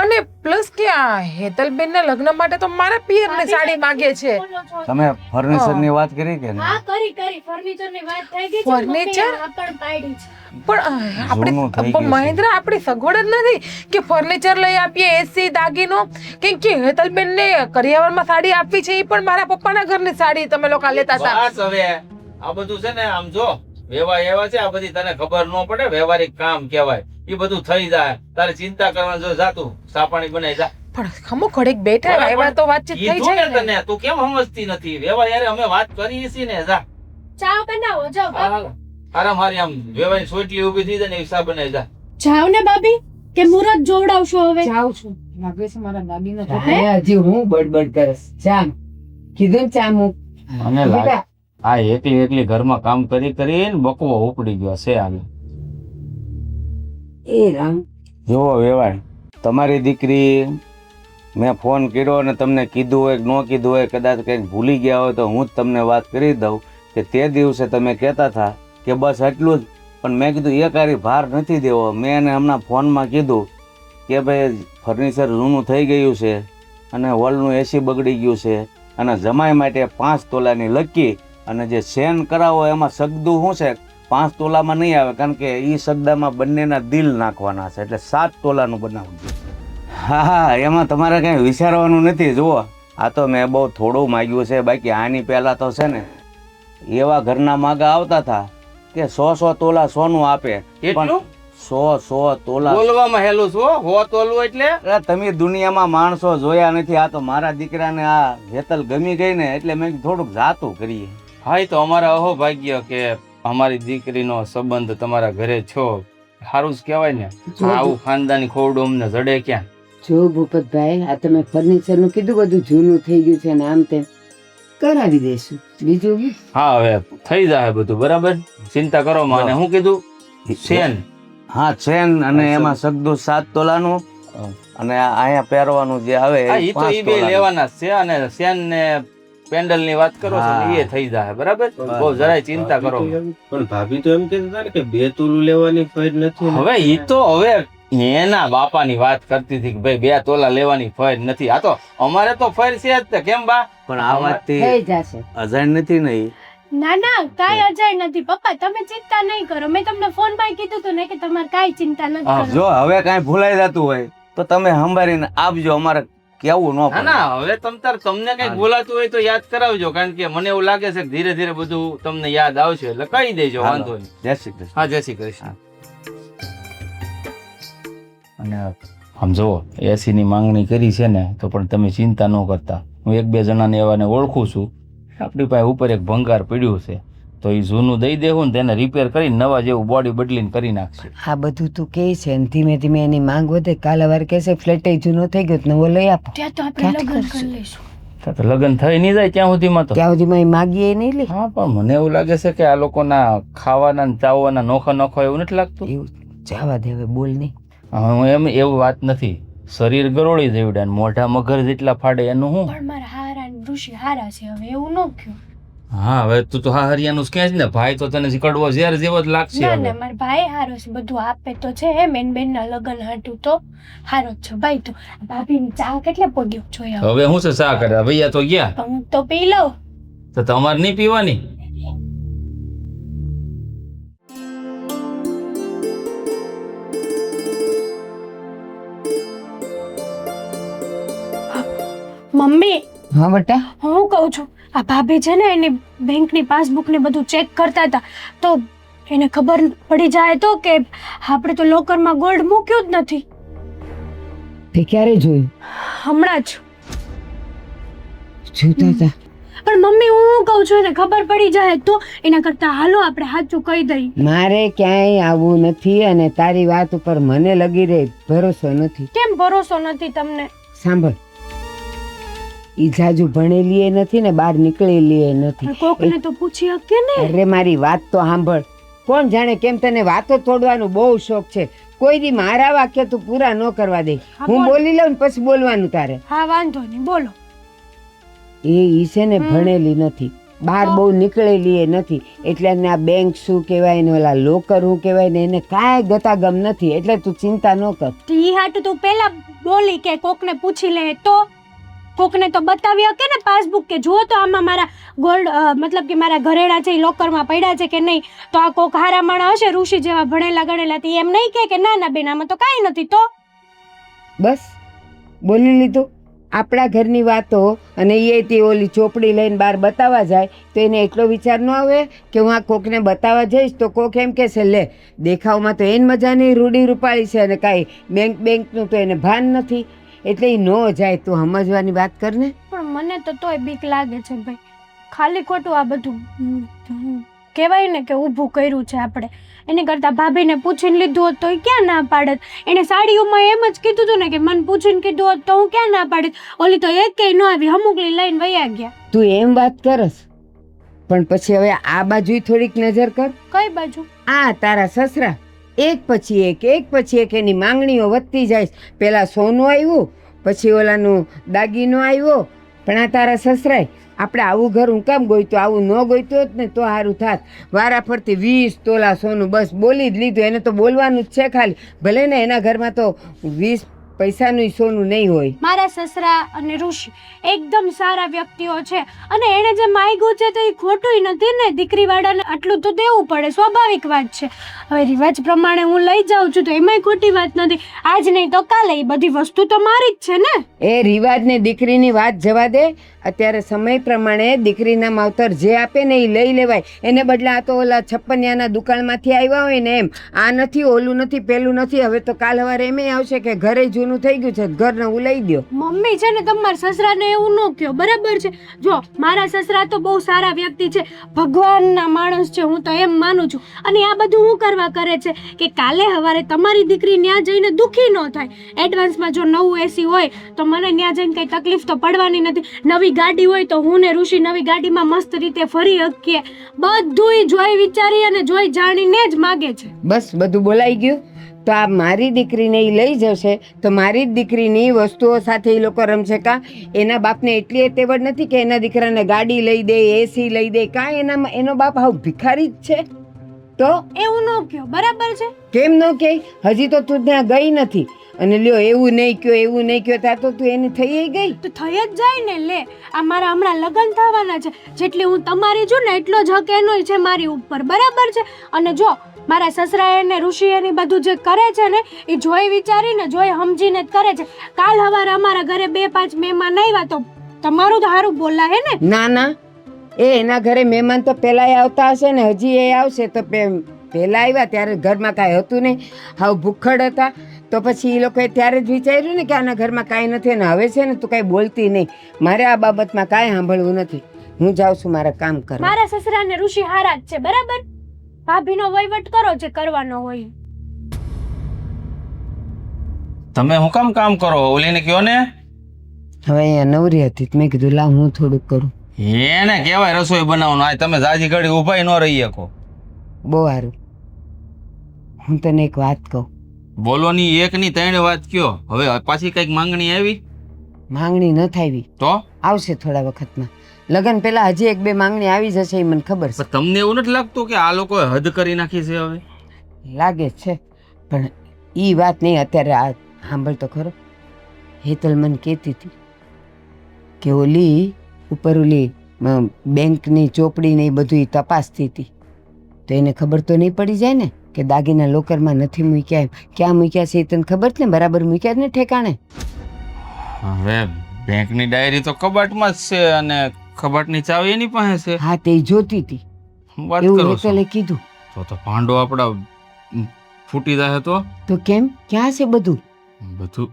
અને પ્લસ કે આ હેતલબેન ના લગ્ન માટે તો મારા પિયર ને સાડી માંગે છે. તમે ફર્નિચર ની વાત કરી કે નહીં? હા કરી ફર્નિચર ની વાત થઈ ગઈ છે. ફર્નિચર? મમ્મીએ હા પણ પાડી છે. પણ જૂનું થઈ આપણે ગયું છે. મહેન્દ્ર આપણી સગવડ જ નથી કે ફર્નિચર લઈ આપીએ, એસી દાગીનો. કેમ કે હેતલબેન ને કરિયાવરમાં સાડી આપવી છે, એ પણ મારા પપ્પાના ઘરની સાડી તમે લોકો લેતા હતા. બસ હવે આ બધું છે ને આમ જો વ્યવહાર એવા છે, આ બધી તને ખબર ન પડે. વ્યવહારિક કામ કહેવાય. એ બધું થઈ જાય. તારે ચિંતા કરવાનું જો જાતું સા પાણી બનાવી જા. પણ ખમો ઘડીક બેઠા આવ્યા તો વાતચીત થઈ કીધું જાય ને ને. તને, તું કેમ સમજતી નથી? વ્યવહાર યાર અમે વાત કરીએ છીએ ને. જા ચા બનાવો જાઓ બાબા. આરામ હારી આમ વ્યવહારની સોટલી ઊભી થઈ જાય ને એ સા બનાવી જા. જાઓ ને ભાભી, કે મુરત જોવડાવશો હવે? જાઉં છું. લાગે છે મારા દાદીનો તો. હા, હજી હું બડબડ કરસ. ચા કીધું ને ચા મૂક. મને લાગે આ એકલી ઘરમાં કામ કરીને બકવો ઉપડી ગયો છે. આને એ રામ, જુઓ વેવાણ, તમારી દીકરી મેં ફોન કર્યો અને તમને કીધું હોય કે ન કીધું હોય, કદાચ કંઈક ભૂલી ગયા હોય તો હું જ તમને વાત કરી દઉં કે તે દિવસે તમે કહેતા હતા કે બસ એટલું જ. પણ મેં કીધું એક હારી ભાર નથી દેવો. મેં એને હમણાં ફોનમાં કીધું કે ભાઈ ફર્નિચર જૂનું થઈ ગયું છે અને હોલનું એસી બગડી ગયું છે અને જમાઈ માટે 5 તોલાની લકી અને જે સેન કરાવો એમાં સગદું શું છે 5 તોલામાં નહીં આવે, કારણ કે એ સગદામાં બંનેના દિલ નાખવાના છે, એટલે 7 તોલાનું બનાવવું છે. હા, એમાં તમારે કંઈ વિચારવાનું નથી. જુઓ, આ તો મેં બહુ થોડું માગ્યું છે. બાકી આની પહેલાં તો છે ને એવા ઘરના માગા આવતા હતા કે 100 તોલા સોનું આપે. કેટલું? 100 તોલા. બોલવામાં હેલું છો. હો તોલવું એટલે અરે તમે દુનિયામાં માણસો જોયા નથી. આ તો મારા દીકરાને આ હેતલ ગમી ગઈ ને એટલે મેં થોડુંક જાતું કરીએ. હા, એ તો અમારા અહોભાગ્ય કે અમારી દીકરીનો સંબંધ તમારા ઘરે છો. સારું જ કહેવાય ને. આવું ખાનદાની ખોરડું અમને જડે ક્યાં? જો ભૂપતભાઈ, આ તમે ફર્નિચર નું કીધું બધું જૂનું થઈ ગયું છે ને આમ તેમ કરાવી દેશું. બીજું શું? હા, હવે થઈ જાય બધું બરાબર. ચિંતા કરો માં. અને શું કીધું? સેન. હા, ચેન અને એમાં સગદું 7 તોલાનું અને અહીંયા પહેરવાનું જે આવે હા, એ ઈ તો 5 ઈ બે તોલાનું. લેવાના જ છે. અને સેન ને પેન્ડલ ની વાત કરો છો ને એ થઈ જાય બરાબર. બહુ જરાય ચિંતા કરો. પણ ભાભી તો એમ કહેતા હતા ને કે 2 તોલું લેવાની ફર નથી ને. હવે ઈ તો હવે એના બાપાની વાત કરતી હતી કે ભાઈ 2 તોલા લેવાની ફર નથી. આ તો અમારે તો ફર છે જ તે. કેમ બા? પણ આ વાતથી થઈ જશે. અજાણ નથી ને ઈ? ના ના કાંઈ અજાય નથી પપ્પા, તમે ચિંતા નહીં કરો. મેં તમને ફોન માં કીધું હતું ને કે તમારે કાંઈ ચિંતા નથી હા, કરવાની. જો હવે કાંઈ ભૂલાઈ જતું હોય તો તમે સંભાળીને આપજો, અમારે કેવું ન ના પડે. ના, હવે તમને કઈક બોલાતું હોય તો યાદ કરાવજો, કારણ કે મને એવું લાગે છે કે ધીરે ધીરે બધું તમને યાદ આવશે, એટલે કહી દેજો, વાંધો નહીં. જય શ્રી કૃષ્ણ. હા, જય શ્રી કૃષ્ણ. અને આમ જુઓ, એસીની માંગણી કરી છે ને તો પણ તમે ચિંતા ન કરતા. હું 1-2 જણાને એવાને ઓળખું છું. આપણી પાસે ઉપર એક ભંગાર પડ્યું છે, તો એ જૂનું દઈ દેવું ને તેને રિપેર કરીને નવા જેવું બોડી બદલીને કરી નાખશે. આ બધું તું કહે છે ને ધીમે ધીમે એની માંગ વધે. કાલે વાર કહેશે ફ્લેટ જૂનો થઈ ગયો તો નવો લઈ આપો. ત્યાં તો આપણે લગ્ન કરી લઈશું. તો લગ્ન થઈ નહીં જાય ત્યાં સુધીમાં તો. ત્યાં સુધીમાં એ માગીએ નહીં લે. હા, પણ મને એવું લાગે છે કે આ લોકોના ખાવાના ને ચાવવાના નોખો એવું નથી લાગતું. એવું જવા દે હવે, બોલ નહીં. હું એવું વાત નથી. શરીર ગરોળી જેવડા ને મોઢા મગર જેટલા ફાડે એનું હું. પણ મારા હારા ને ઋષિ હારા છે, હવે એવું ન કયો. હા, હવે તું તો હા હરિયાનું જ કહે છે ને. ભાઈ તો તને કડવો ઝેર જેવો જ લાગશે ના હવે. ના મારા ભાઈ હારો છે, બધું આપે તો છે. એમ એન બેન ના લગ્ન હાટું તો હારો જ છે ભાઈ. તો ભાભી ચા કેટલે પડ્યો જોયા. હવે હું છે ચા કરે ભૈયા તો ગયા, હું તો પી લઉં. તો તમારે નહીં પીવાની? મમ્મી હા બેટા. હું કહું છું, આ ભાભી છે ને એની બેંકની પાસબુક ને બધું ચેક કરતા હતા, તો એને ખબર પડી જાય તો કે આપણે તો લોકરમાં ગોલ્ડ મૂક્યું જ નથી. તે ક્યારે જોયું? હમણાં જ. જોતા હતા. પણ મમ્મી હું કહું છું, એને ખબર પડી જાય તો એના કરતા હાલો આપણે સાચું કહી દઈએ. મારે ક્યાંય આવવું નથી અને તારી વાત ઉપર મને લગી રહે ભરોસો નથી. કેમ ભરોસો નથી તમને? સાંભળ, ઈ જાજુ ભણેલી એ નથી ને બહાર નીકળેલી એ નથી. પણ કોકને તો પૂછી શકે ને. અરે મારી વાત તો સાંભળ. કોણ જાણે કેમ તને વાતો તોડવાનો બહુ શોખ છે. કોઈ દી મારા વાક્ય તું પૂરા ન કરવા દે. હા, હું બોલ. બોલી લઉં ને પછી બોલવાનું તારે. હા વાંધો નહીં, બોલો. ઈ છે ને ભણેલી નથી, બહાર બહુ નીકળેલી એ નથી, એટલે એને આ બેંક શું કહેવાય ને ઓલા લોકર શું કહેવાય ને એને કાંઈ ગતાગમ નથી. એટલે તું ચિંતા ન કર. ઈ હાટું તું પેલા બોલી કે કોકને પૂછી લે, તો કોકને તો બતાવી શકે ને પાસબુક કે જુઓ તો આમાં મારા ગોલ્ડ મતલબ કે મારા ઘરેણા છે એ લોકરમાં પડ્યા છે કે નહીં. તો આ કોક હારા માણા હશે ઋષિ જેવા ભણેલા ગણેલા, તે એમ નહીં કે ના ના બેન આમાં તો કાંઈ નથી. તો બસ બોલી લીધું. આપણા ઘરની વાતો અને એ તે ઓલી ચોપડી લઈને બહાર બતાવવા જાય તો એને એટલો વિચાર ન આવે કે હું આ કોકને બતાવવા જઈશ તો કોક એમ કહેશે લે દેખાવમાં તો એને મજાની રૂડી રૂપાળી છે અને કાંઈ બેંકનું તો એને ભાન નથી. એટલે એ ન જાય. તું સમજવાની વાત કરને. પણ મને તો તોય બીક લાગે છે ભાઈ. ખાલી ખોટું આ બધું કહેવાય ને કે ઊભું કર્યું છે આપણે. એની કરતાં ભાભીને પૂછીને લીધું હોત તો એ ક્યાં ના પાડત. એને સાડીઓમાં એમ જ કીધું હતું ને કે મને પૂછીને કીધું હોત તો હું ક્યાં ના પાડત. ઓલી તો એકેય ન આવી, અમુકલી લઈને વયા ગયા. તું એમ વાત કરસ પણ પછી હવે આ બાજુ થોડીક નજર કર. કઈ બાજુ? આ તારા સસરા એક પછી એક એની માંગણીઓ વધતી જાય. પેલા સોનું આવ્યું, પછી ઓલાનું દાગીનો આવ્યો, પણ આ તારા સસરાય આપણે આવું ઘર હું કામ ગોઈતું, આવું ન ગોઈતું હોત ને તો સારું થાત. વારા ફરતી 20 તોલા સોનું બસ બોલી જ લીધું. એને તો બોલવાનું જ છે ખાલી. ભલે ને એના ઘરમાં તો 20 પૈસાનું સોનું નહીં હોય. મારા સસરા અને ઋષિ એકદમ સારા વ્યક્તિઓ છે અને એણે જે માંગ્યું છે તો એ ખોટું નથી ને. દીકરીવાળાને આટલું તો દેવું પડે, સ્વાભાવિક વાત છે. હવે રિવાજ પ્રમાણે હું લઈ જાઉં છું તો એમાંય ખોટી વાત નથી. આજ નહીં તો કાલે એ બધી વસ્તુ તો મારી જ છે ને. એ રિવાજ ને દીકરીની વાત જવા દે. અત્યારે સમય પ્રમાણે દીકરીના માવતર જે આપે ને એ લઈ લેવાય. એને બદલે આ તો ઓલા છપ્પનિયાના દુકાનમાંથી આવ્યા હોય ને એમ. આ નથી, ઓલું નથી, પેલું નથી. હવે તો કાલ સવારે એમ આવશે કે ઘરે જૂનું થઈ ગયું છે, ઘર નવું લઈ દો. મમ્મી છે ને તમારા સસરાને એવું ન કહો, બરાબર છે. જો મારા સસરા તો બહુ સારા વ્યક્તિ છે, ભગવાનના માણસ છે, હું તો એમ માનું છું. અને આ બધું હું કરવા કરે છે કે કાલે સવારે તમારી દીકરી ત્યાં જઈને દુઃખી ન થાય. એડવાન્સમાં જો નવું એસી હોય તો મને ત્યાં જઈને કંઈ તકલીફ તો પડવાની નથી. નવી ગાડી હોય તો હું ને ઋષિ નવી ગાડીમાં મસ્ત રીતે ફરી શકીએ. બધું જોઈ વિચારી અને જોઈ જાણીને જ માગે છે. બસ બધું બોલાઈ ગયું. તો આ મારી દીકરીને એ લઈ જશે તો મારી જ દીકરીની વસ્તુઓ સાથે એ લોકો રમશે. કા એના બાપને એટલી તેવડ નથી કે એના દીકરાને ગાડી લઈ દે, એસી લઈ દે? કાં એનો બાપ હાવ ભિખારી જ છે? તો એવું ન કયો, બરાબર છે? કેમ ન કે? હજી તો તું ત્યાં ગઈ નથી અને લ્યો એવું નહીં કયો એવું નહીં કયો ત્યાં તો તું એની થઈ ગઈ. તો થઈ જ જાય ને. લે, આ મારા હમણાં લગ્ન થવાના છે, જેટલી હું તમારી છું ને એટલો જ હક એનોય છે મારી ઉપર, બરાબર છે? અને જો મારા સસરાએ ને ઋષિએ ને બધું જે કરે છે ને એ જોઈ વિચારીને જોઈ સમજીને જ કરે છે. કાલ સવારે અમારા ઘરે 2-5 મહેમાન આવ્યા તો તમારું તો સારું બોલા હે ને? ના ના, એના ઘરે મહેમાન તો પહેલાંય આવતા હશે ને હજી એ આવશે તો પહેલાં આવ્યા ત્યારે ઘરમાં કાંઈ હતું નહીં, હાવ ભૂખડ હતા. તો પછી એ લોકોએ ત્યારે જ વિચાર્યું ને કે આના ઘરમાં કાંઈ નથી અને હવે છે ને તું કાંઈ બોલતી નહીં. મારે આ બાબતમાં કાંઈ સાંભળવું નથી. હું જાઉં છું મારા કામ કરવા. મારા સસરા ને ઋષિ હારા જ છે, બરાબર? ભાભીનો વહીવટ કરો જે કરવાનો હોય. તમે હું કામ કરો? ઓલીને કયો ને. હવે અહીંયા નવરી હતી તો મેં કીધું લાવ હું થોડુંક કરું. એને કહેવાય રસોઈ બનાવવાનું. આ તમે જાજી ઘડી ઊભાઈ ન રહી શકો. બહુ સારું. હું તને એક વાત કહું. બોલો ની એક ની 3 વાત કયો. હવે પાછી કઈક માંગણી આવી? માંગણી ન થાવી તો આવશે થોડા વખતમાં. લગન પહેલા હજી 1-2 માંગણી આવી જશે એ મને ખબર છે. પણ તમને એવું નથી લાગતું કે આ લોકોએ હદ કરી નાખી છે? હવે લાગે છે પણ ઈ વાત નહીં અત્યારે. આ સાંભળ તો ખરો. હેતલ મને કહેતી હતી કે ઓલી ઉપર ઓલી બેંકની ચોપડી ને એ બધું ઈ તપાસતી હતી તો એને ખબર તો નહીં પડી જાય ને કે દાગીના લોકરમાં નથી મૂક્યા એમ. ક્યાં મૂક્યા છે એ તને ખબર છે ને? બરાબર મૂક્યા ને ઠેકાણે? હવે બેંકની ડાયરી તો કબાટમાં જ છે અને કબાટની ચાવી એની પાસે છે. હા તે જોતી હતી વાત એવું કરો છો. હેતલે કીધું. તો ભાંડો આપડા ફૂટી જાય તો કેમ? ક્યાં છે બધું? બધું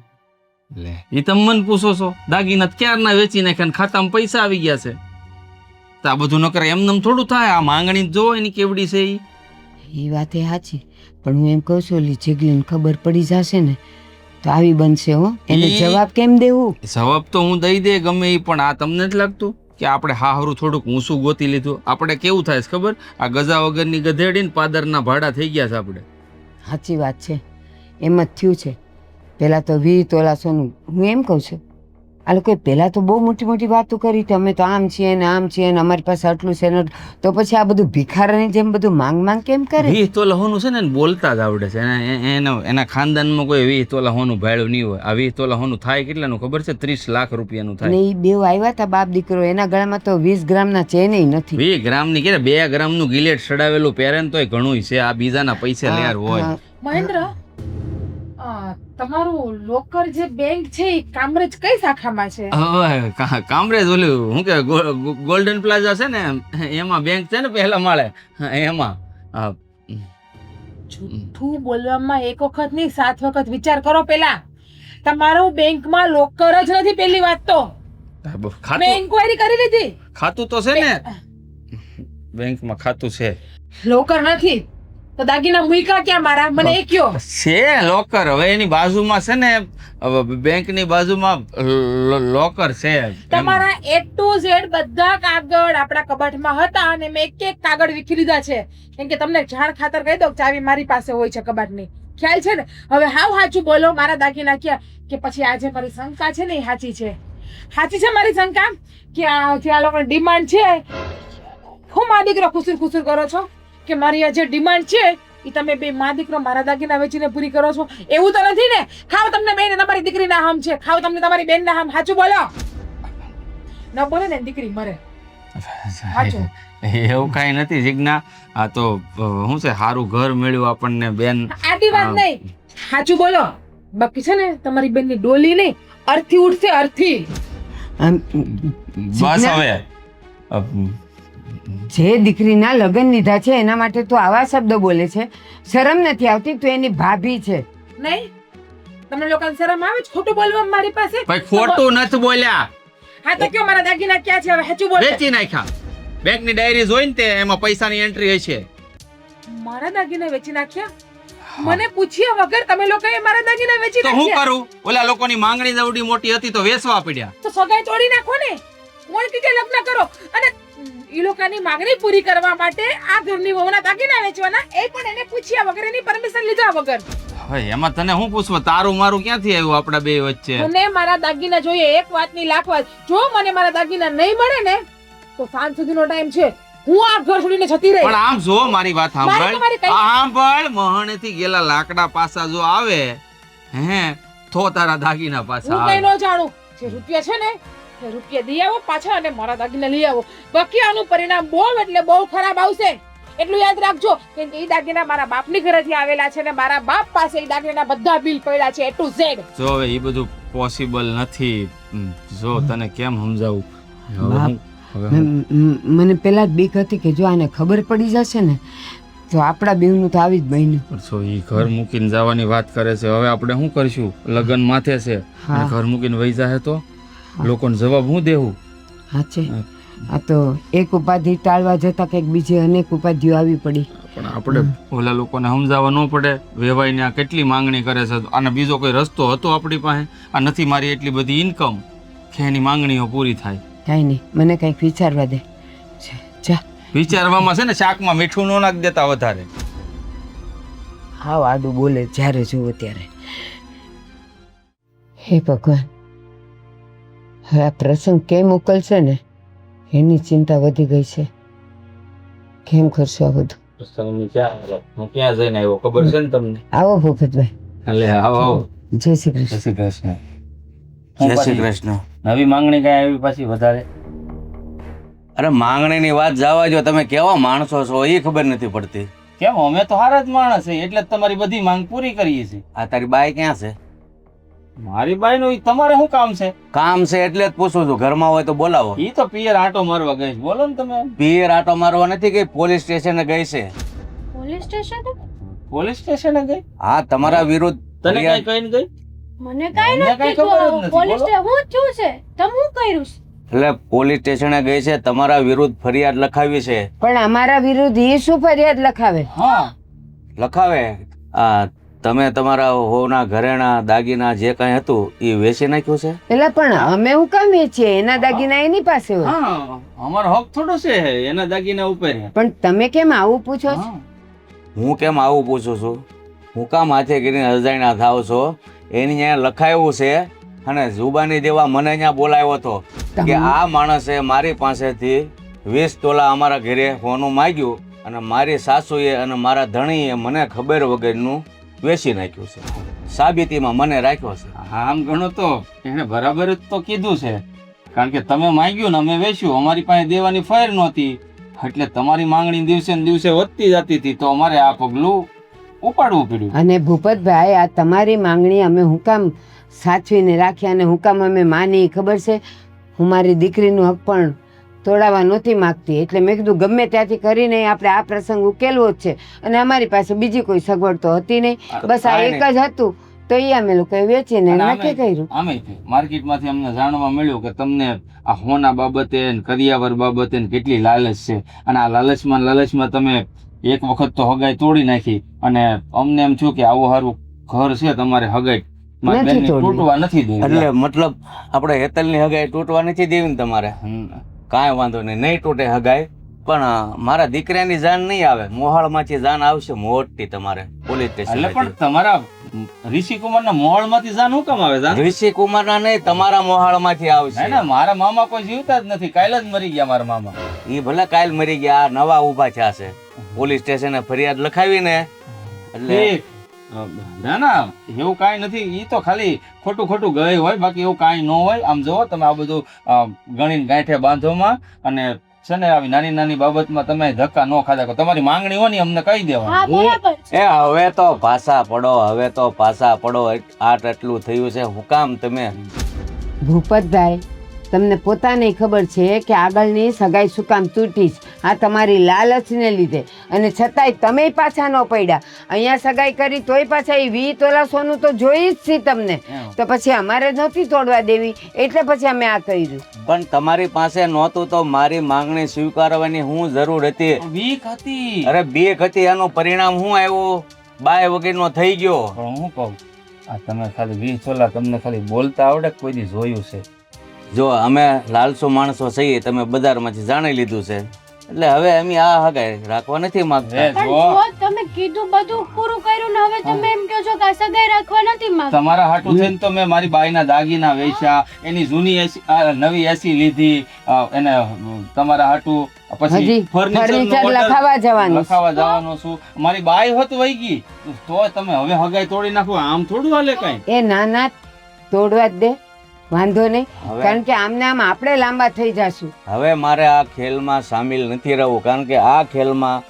લે એ તમે મને પૂછો છો? દાગીના ક્યારના વેચી નાખ્યા ને ખાતામાં પૈસા આવી ગયા છે. તો આ બધું ન કરે એમને થોડું થાય. આ માંગણી જો એની કેવડી છે એ વાત એ સાચી પણ હું એમ કહું છું ઓલી જીગલીને ખબર પડી જશે ને તો આવી બનશે. હો એને જવાબ કેમ દેવું? જવાબ તો હું દઈ દે ગમે એ, પણ આ તમને નથી લાગતું કે આપણે હાહરું થોડુંક ઊંચું ગોતી લીધું? આપણે કેવું થાય છે ખબર? આ ગજા વગરની ગધેડી ને પાદરના ભાડા થઈ ગયા છે આપણે. સાચી વાત છે, એમ જ થયું છે. પહેલાં તો 20 તોલા સોનું. હું એમ કહું છું આ લોકોએ પહેલાં તો બહુ મોટી મોટી વાતો કરી હતી અમે તો આમ છીએ ને આમ છીએ ને અમારી પાસે આટલું છે ને. તો પછી આ બધું ભિખારાની જેમ બધું માંગ કેમ કરે? 20 તોલા હોનું છે ને બોલતા જ આવડે છે. એના ખાનદાનમાં કોઈ 20 તોલા હોનું ભાડું નહીં હોય. આ 20 તોલા હોનું થાય કેટલાનું ખબર છે? 30 લાખ રૂપિયાનું થાય. ને એ બેવ આવ્યા હતા બાપ દીકરો. એના ગળામાં તો 20 ગ્રામના ચેન નથી. 20 ગ્રામની કે 2 ગ્રામનું ગિલેટ સડાવેલું પહેરે ને તોય ઘણું છે. આ બીજાના પૈસે લેર હોય. મહેન્દ્ર, તમારું લોકર જે બેંક છે એ કામરેજ કઈ શાખામાં છે? હવે કામરેજ ઓલું શું કે ગોલ્ડન પ્લાઝા છે ને એમાં બેંક છે ને પહેલા માળે એમાં. જૂઠું બોલવામાં એક વખત નહીં 7 વખત વિચાર કરો. પેલા તમારું બેંકમાં લોકર જ નથી. પહેલી વાત તો મેં ઇન્ક્વાયરી કરી લીધી. ખાતું તો છે ને બેંકમાં ખાતું છે. લોકર નથી તો દાગીના મૂક્યા ક્યાં મારા? મને એ કયો. છે લોકર. હવે એની બાજુમાં છે ને બેંકની બાજુમાં લોકર છે. તમારા A to Z બધા કાગળ આપણા કબાટમાં હતા અને મેં એક કાગળ વીખી લીધા છે. કેમ કે તમને જાણ ખાતર કહી દઉં ચાવી મારી પાસે હોય છે કબાટની. ખ્યાલ છે ને? હવે હાવ સાચું બોલો. મારા દાગીના ક્યાં? કે પછી આજે મારી શંકા છે ને એ સાચી છે. સાચી છે મારી શંકા કે આ લોકોની ડિમાન્ડ છે. હું મા દીકરો ખુસુર કરો છો કે મારી આ જે ડિમાન્ડ છે એ તમે બે મા દીકરો મારા દાગીના વેચીને પૂરી કરો છો? એવું તો નથી ને? ખાવ તમને બેન તમારી દીકરીના હામ છે. ખાવ તમને તમારી બેનના હામ. સાચું બોલો. ન બોલે ને દીકરી મરે. સાચું. એવું કઈ નથી જીજ્ઞા. આ તો શું છે સારું ઘર મળ્યું આપણને બેન. આટી વાત નહીં. સાચું બોલો. બાકી છે ને તમારી બેનની ડોલી નહીં અર્થી ઉઠશે. અર્થી બસ હવે જે દીકરીના લગ્ન લીધા છે એના માટે તો આવા શબ્દો બોલે છે. શરમ નથી આવતી? તો એની ભાભી છે. નહીં તમને લોકોને શરમ આવે છે ખોટું બોલવા મારી પાસે? ભાઈ ખોટું નથી બોલ્યા. હા તો કયો મારા દાગીના ક્યાં છે? હવે સાચું બોલો. વેચી નાખ્યા. બેંકની ડાયરી જોઈને તે એમાં પૈસાની એન્ટ્રી હશે. મારા દાગીના વેચી નાખ્યા? મને પૂછ્યા વગર તમે લોકોએ મારા દાગીના વેચી તો હું નાખ્યા? કરું? ઓલા લોકોની માંગણી જવડી મોટી હતી તો વેચવા પડ્યા. તો સગાઈ તોડી નાખો ને. કોણ કીધે લગ્ન કરો? અને ઈ લોકોની માંગણી પૂરી કરવા માટે આ ઘરની વહુના દાગીના વેચવાના, એ પણ એને પૂછ્યા વગર, એની પરમિશન લીધા વગર. હવે એમાં તને શું પૂછવું? તારું મારું ક્યાંથી આવ્યું આપડા બે વચ્ચે? મને મારા દાગીના જોઈએ. એક વાતની લાખ વાત. જો મને મારા દાગીના નહીં મળે ને તો સાંજ સુધીનો ટાઈમ છે. હું આ ઘર છોડીને જતી રહી. પણ આમ જો મારી વાત મારે તમારી કઈ- સાંભળ મહણેથી ગયેલા લાકડા પાછા જો આવે હે તો તારા દાગીના પાછા હું કઈ આવે ન જાણું. જે રૂપિયા છે ને એ રૂપિયા દઈ આવો પાછા અને મારા દાગીના લઈ આવો. બાકી આનું પરિણામ બહુ એટલે બહુ ખરાબ આવશે. એટલું યાદ રાખજો કે એ દાગીના મારા બાપની ઘરેથી આવેલા છે ને મારા બાપ પાસે એ દાગીના બધા બિલ પડ્યા છે A to Z. જો હવે એ બધું પોસિબલ નથી. જો તને કેમ સમજાવું હવે બાપ, હું- હવે હું- મને પેલા જ બીક હતી કે જો આને ખબર પડી જશે ને તો આપણા બેવનું તો આવી જ બન્યું. જો ઈ ઘર મૂકીને જવાની વાત કરે છે. હવે આપણે શું કરશું? લગ્ન માથે છે હા. અને ઘર મૂકીને વહી જાહે તો લોકોને જવાબ હું દેવું? સાચે આ તો એક ઉપાધિ ટાળવા જતા કંઈક બીજી અનેક ઉપાધિઓ આવી પડી. પણ આપણે ઓલા લોકોને સમજાવવા ન પડે. વેવાઈને આ કેટલી માંગણી કરે છે અને બીજો કોઈ રસ્તો હતો આપણી પાસે? આ નથી મારી એટલી બધી ઇન્કમ કે એની માંગણીઓ પૂરી થાય. કાંઈ નહીં, મને કંઈક વિચારવા દે. જા વિચારવામાં છે ને શાકમાં મીઠું ન નાખી દેતા વધારે. હાવ આડું બોલે જ્યારે જોવો ત્યારે. હે ભગવાન, હવે આ પ્રસંગ કેમ ઉકલશે ને એની ચિંતા વધી ગઈ છે. કેમ કરશું આ બધું? હું ક્યાં જઈને આવ્યો ખબર છે ને તમને? આવો ભૂપતભાઈ. એટલે આવો આવો. જય શ્રી કૃષ્ણ. જય શ્રી કૃષ્ણ. જય શ્રી કૃષ્ણ. નવી માંગણી કઈ આવી પાછી વધારે? અરે માંગણીની વાત જવા જો, તમે કેવા માણસો છો એ ખબર નથી પડતી. કેમ? અમે તો હારા જ માણસ છે એટલે જ તમારી બધી માંગ પૂરી કરીએ છીએ. આ તારી બાઈ ક્યાં છે? મારી બાઈ નું તમારે શું કામ છે? કામ છે એટલે જ પૂછું છું. ઘરમાં હોય તો બોલાવો. ઈ તો પિયર આટો મારવા ગઈ છે. બોલો ને તમે. પિયર આટો મારવા નથી ગઈ, પોલીસ સ્ટેશને ગઈ છે. પોલીસ સ્ટેશન પોલીસ સ્ટેશને ગઈ? હા, તમારા વિરુદ્ધ તને કઈ ફરિયાદ- કહીને ગઈ? મને કાઈ મને નથી કાંઈ ખબર જ કીધું. નથી, પોલીસ બોલો. સ્ટેશન હું થયું છે? તમે હું કર્યું છે? એટલે પોલીસ સ્ટેશને ગઈ છે, તમારા વિરુદ્ધ ફરિયાદ લખાવી છે. પણ અમારા વિરુદ્ધ એ શું ફરિયાદ લખાવે? હા. લખાવે આ તમે તમારા હોના ઘરેણા દાગીના જે કાંઈ હતું એ વેચી નાખ્યું છે. પેલા પણ અમે હું કામ વેચીએ? એના દાગીના એની પાસે હોય. હા, અમારો હક થોડો છે એના દાગીના ઉપર. પણ તમે કેમ આવું પૂછો છો? હા. હું કેમ આવું પૂછું છું? હું કામ હાથે કરીને અજાણ્યા થાવ છો? એની અહીંયા લખાયું છે અને જુબાની દેવા મને અહીંયા બોલાવ્યો હતો કે આ માણસે મારી પાસેથી 20 તોલા અમારા ઘરે હોનું માંગ્યું અને મારી સાસુએ અને મારા ધણીએ મને ખબર વગરનું વેચી નાખ્યું છે. સાબિતીમાં મને રાખ્યો છે. હા, આમ ગણો તો એને બરાબર જ તો કીધું છે. કારણ કે તમે માંગ્યું ને અમે વેચ્યું, અમારી પાસે દેવાની ફાયર નહોતી એટલે તમારી માંગણી દિવસે ને દિવસે વધતી જતી હતી તો અમારે આ પગલું ઉપાડવું પડ્યું. અને ભૂપતભાઈ, આ તમારી માંગણી અમે હું કામ સાચવીને રાખ્યા અને હું કામ અમે માની ખબર છે? હું મારી દીકરીનું હક પણ તોડાવવા નહોતી માગતી એટલે મેં કીધું ગમે ત્યાંથી કરીને આપણે આ પ્રસંગ ઉકેલવો જ છે. અને અમારી પાસે બીજી કોઈ સગવડ તો હતી નહીં, બસ આ એક જ હતું તો એ અમે લોકોએ વેચીને અને નક્કી કર્યું. આમે માર્કેટમાંથી અમને જાણવા મળ્યું કે તમને આ હોના બાબતે ને કરિયાવર બાબતે ને કેટલી લાલચ છે અને આ લાલચમાં તમે એક વખત તો હગાઈ તોડી નાખી અને અમને એમ થયું કે આવું સારું ઘર છે તમારે હગાઈ મારી નથી બેનને તોડવી. તૂટવા નથી દેવી. એટલે મતલબ આપણે હેતલની હગાઈ તૂટવા નથી દેવી ને તમારે? કાંઈ વાંધો નહીં, નહીં તૂટે હગાઈ. પણ મારા દીકરાની જાન નહીં આવે, મોહાળમાંથી જાન આવશે મોટી તમારે પોલીસ એટલે સ્ટેશન. પણ તમારા ઋષિકુમારના મોહળમાંથી જાન હું કામ આવે જાન? ઋષિ કુમારના નહીં, તમારા મોહાળમાંથી ના આવશે. ના, મારા મામા કોઈ જીવતા જ નથી, કાલે જ મરી ગયા મારા મામા. એ ભલે કાલ મરી ગયા, આ નવા ઊભા થયા છે. પોલીસ સ્ટેશને ફરિયાદ લખાવીને એટલે ઠીક. ના ના, એવું કાંઈ નથી. ઈ તો ખાલી ખોટું ગઈ હોય, બાકી એવું કાંઈ ન હોય. આમ જુઓ તમે આ બધું ગણીને ગાંઠે બાંધોમાં અને છે ને આવી નાની બાબતમાં તમે ધક્કા ન ખાધા કરો. તમારી માંગણી હોય ને અમને કહી હા દેવાનું. બરાબર છે. એ હવે તો પાછા પડો, હવે તો પાછા પડો. આટલું થયું છે, હું કામ તમે ભૂપતભાઈ, તમને પોતાને ખબર છે કે આગળની સગાઈ શું કામ તૂટી છે? આ તમારી લાલચને લીધે. અને છતાંય તમે પાછા ન પડ્યા. અહીંયા સગાઈ કરી તોય પાછા એ 20 તોલા સોનું તો જોઈ જ છે તમને. તો પછી અમારે નહોતી તોડવા દેવી એટલે પછી અમે આ કર્યું. પણ તમારી પાસે નહોતું તો મારી માંગણી સ્વીકારવાની હું જરૂર હતી? વીક હતી. અરે બીક હતી, એનું પરિણામ શું આવ્યું? બાય વગરનો થઈ ગયો. પણ હું કહું, આ તમે ખાલી 20 તોલા તમને ખાલી બોલતા આવડે કે કોઈ દી જોયું છે? જો અમે લાલસુ માણસો છીએ, તમે બજારમાંથી જાણી લીધું છે. એટલે હવે અમે આ હગાઈ રાખવા નથી માંગતા. એ પણ જો જો તમે કીધું બધું પૂરું કર્યું ને હવે તમે એમ કહો છો કે આ સગાઈ રાખવા નથી માંગતા. તમારા હાટું થઈને તો મેં મારી બાઈના દાગીના વેચ્યા, એની જૂની એસી નવી એસી લીધી, એને તમારા હાટું પછી હજી ફર્નિચર લખાવા જવાનું છે. લખાવા જવાનો છું. મારી બાઈ હોત વહી ગઈ તો તમે હવે હગાઈ તોડી નાખો, આમ થોડું હાલે કઈ. એ નાના તોડવા જ દે, વાંધો નહીં. હવે કારણ કે આમને આમ આપણે લાંબા થઈ જાશું. હવે મારે આ ખેલમાં સામેલ નથી રહેવું, કારણ કે આ ખેલમાં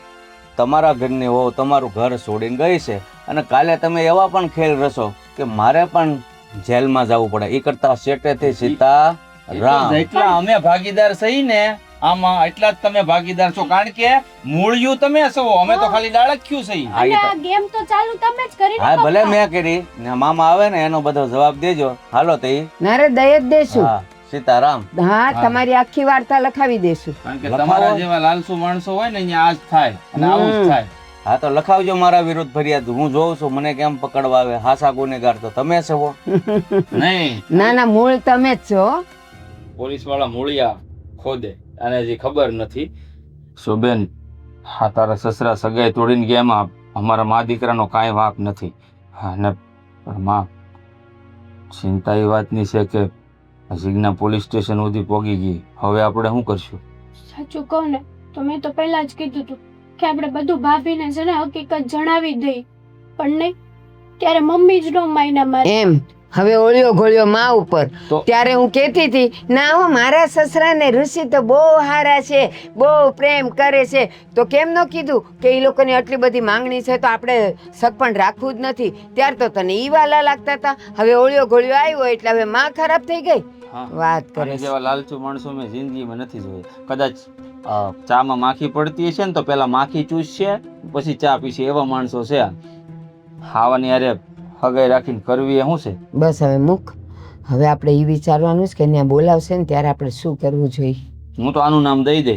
તમારા ઘરની વહુ તમારું ઘર છોડીને ગઈ છે અને કાલે તમે એવા પણ ખેલ રચો કે મારે પણ જેલમાં જવું પડે. એ કરતા શેટેથી સીતા રામ. એટલા અમે ભાગીદાર સહી ને આમાં, એટલા જ તમે ભાગીદાર છો, કારણ કે મૂળિયું તમે છો, અમે તો ખાલી ડાળખ્યું સહી. હા, અને ઈ તો- આ ગેમ તો ચાલુ તમે જ કરી હા ભલે મેં કરી ને મામા આવે ને એનો બધો જવાબ દેજો. હાલો તો ઈ. નારે દય જ દેશું. હા સીતારામ. હા, તમારી આખી વાર્તા લખાવી દેશું. કારણ કે લખાવો. તમારા જેવા લાલસુ માણસો હોય ને અહીંયા આ જ થાય અને આવું જ થાય. હા તો લખાવજો મારા વિરુદ્ધ ફરિયાદ. હું જોઉં છું મને કેમ પકડવા આવે. હાસા ગુનેગાર તો તમે છો. નહીં, ના ના, મૂળ તમે જ છો. પોલીસ વાળા મૂળિયા ખોદે અને હજી ખબર નથી. શોભેન, હા તારા સસરા સગાઈ તોડીને ગયા, એમાં અમારા મા દીકરાનો કાંઈ વાંક નથી. હા ને પણ માં, ચિંતા એ વાતની છે કે જીજ્ઞા પોલીસ સ્ટેશન સુધી પહોંચી ગઈ. હવે આપણે શું કરશું? સાચું કહું ને તો મેં તો પહેલા જ કીધું હતું કે આપણે બધું ભાભીને છે ને હકીકત જણાવી દઈ, પણ નહીં, ત્યારે મમ્મી જ નો માયના મારે. એમ હવે ઓળ્યો ઘોળ્યો માં ઉપર. તો ત્યારે હું કહેતી હતી ના હો, મારા સસરા ને ઋષિ તો બહુ હારા છે, બહુ પ્રેમ કરે છે. તો કેમ ન કીધું કે એ લોકોની આટલી બધી માંગણી છે તો આપણે સગ પણ રાખવું જ નથી. ત્યાર તો તને ઈ વાલા લાગતા હતા. હવે ઓળ્યો ઘોળ્યો આવ્યો એટલે હવે માં ખરાબ થઈ ગઈ. હા, વાત કરે આને છે. જેવા લાલચુ માણસો મેં જિંદગીમાં નથી જોયા. કદાચ ચામાં માખી પડતી હશે ને તો પેલા માખી ચૂસશે પછી ચા પીશે, એવા માણસો છે. ખાવાની અરે હગાઈ રાખીને કરવી એ શું છે? બસ હવે મૂક. હવે આપણે એ વિચારવાનું છે કે ત્યાં બોલાવશે ને ત્યારે આપણે શું કરવું જોઈએ. હું તો આનું નામ દઈ દે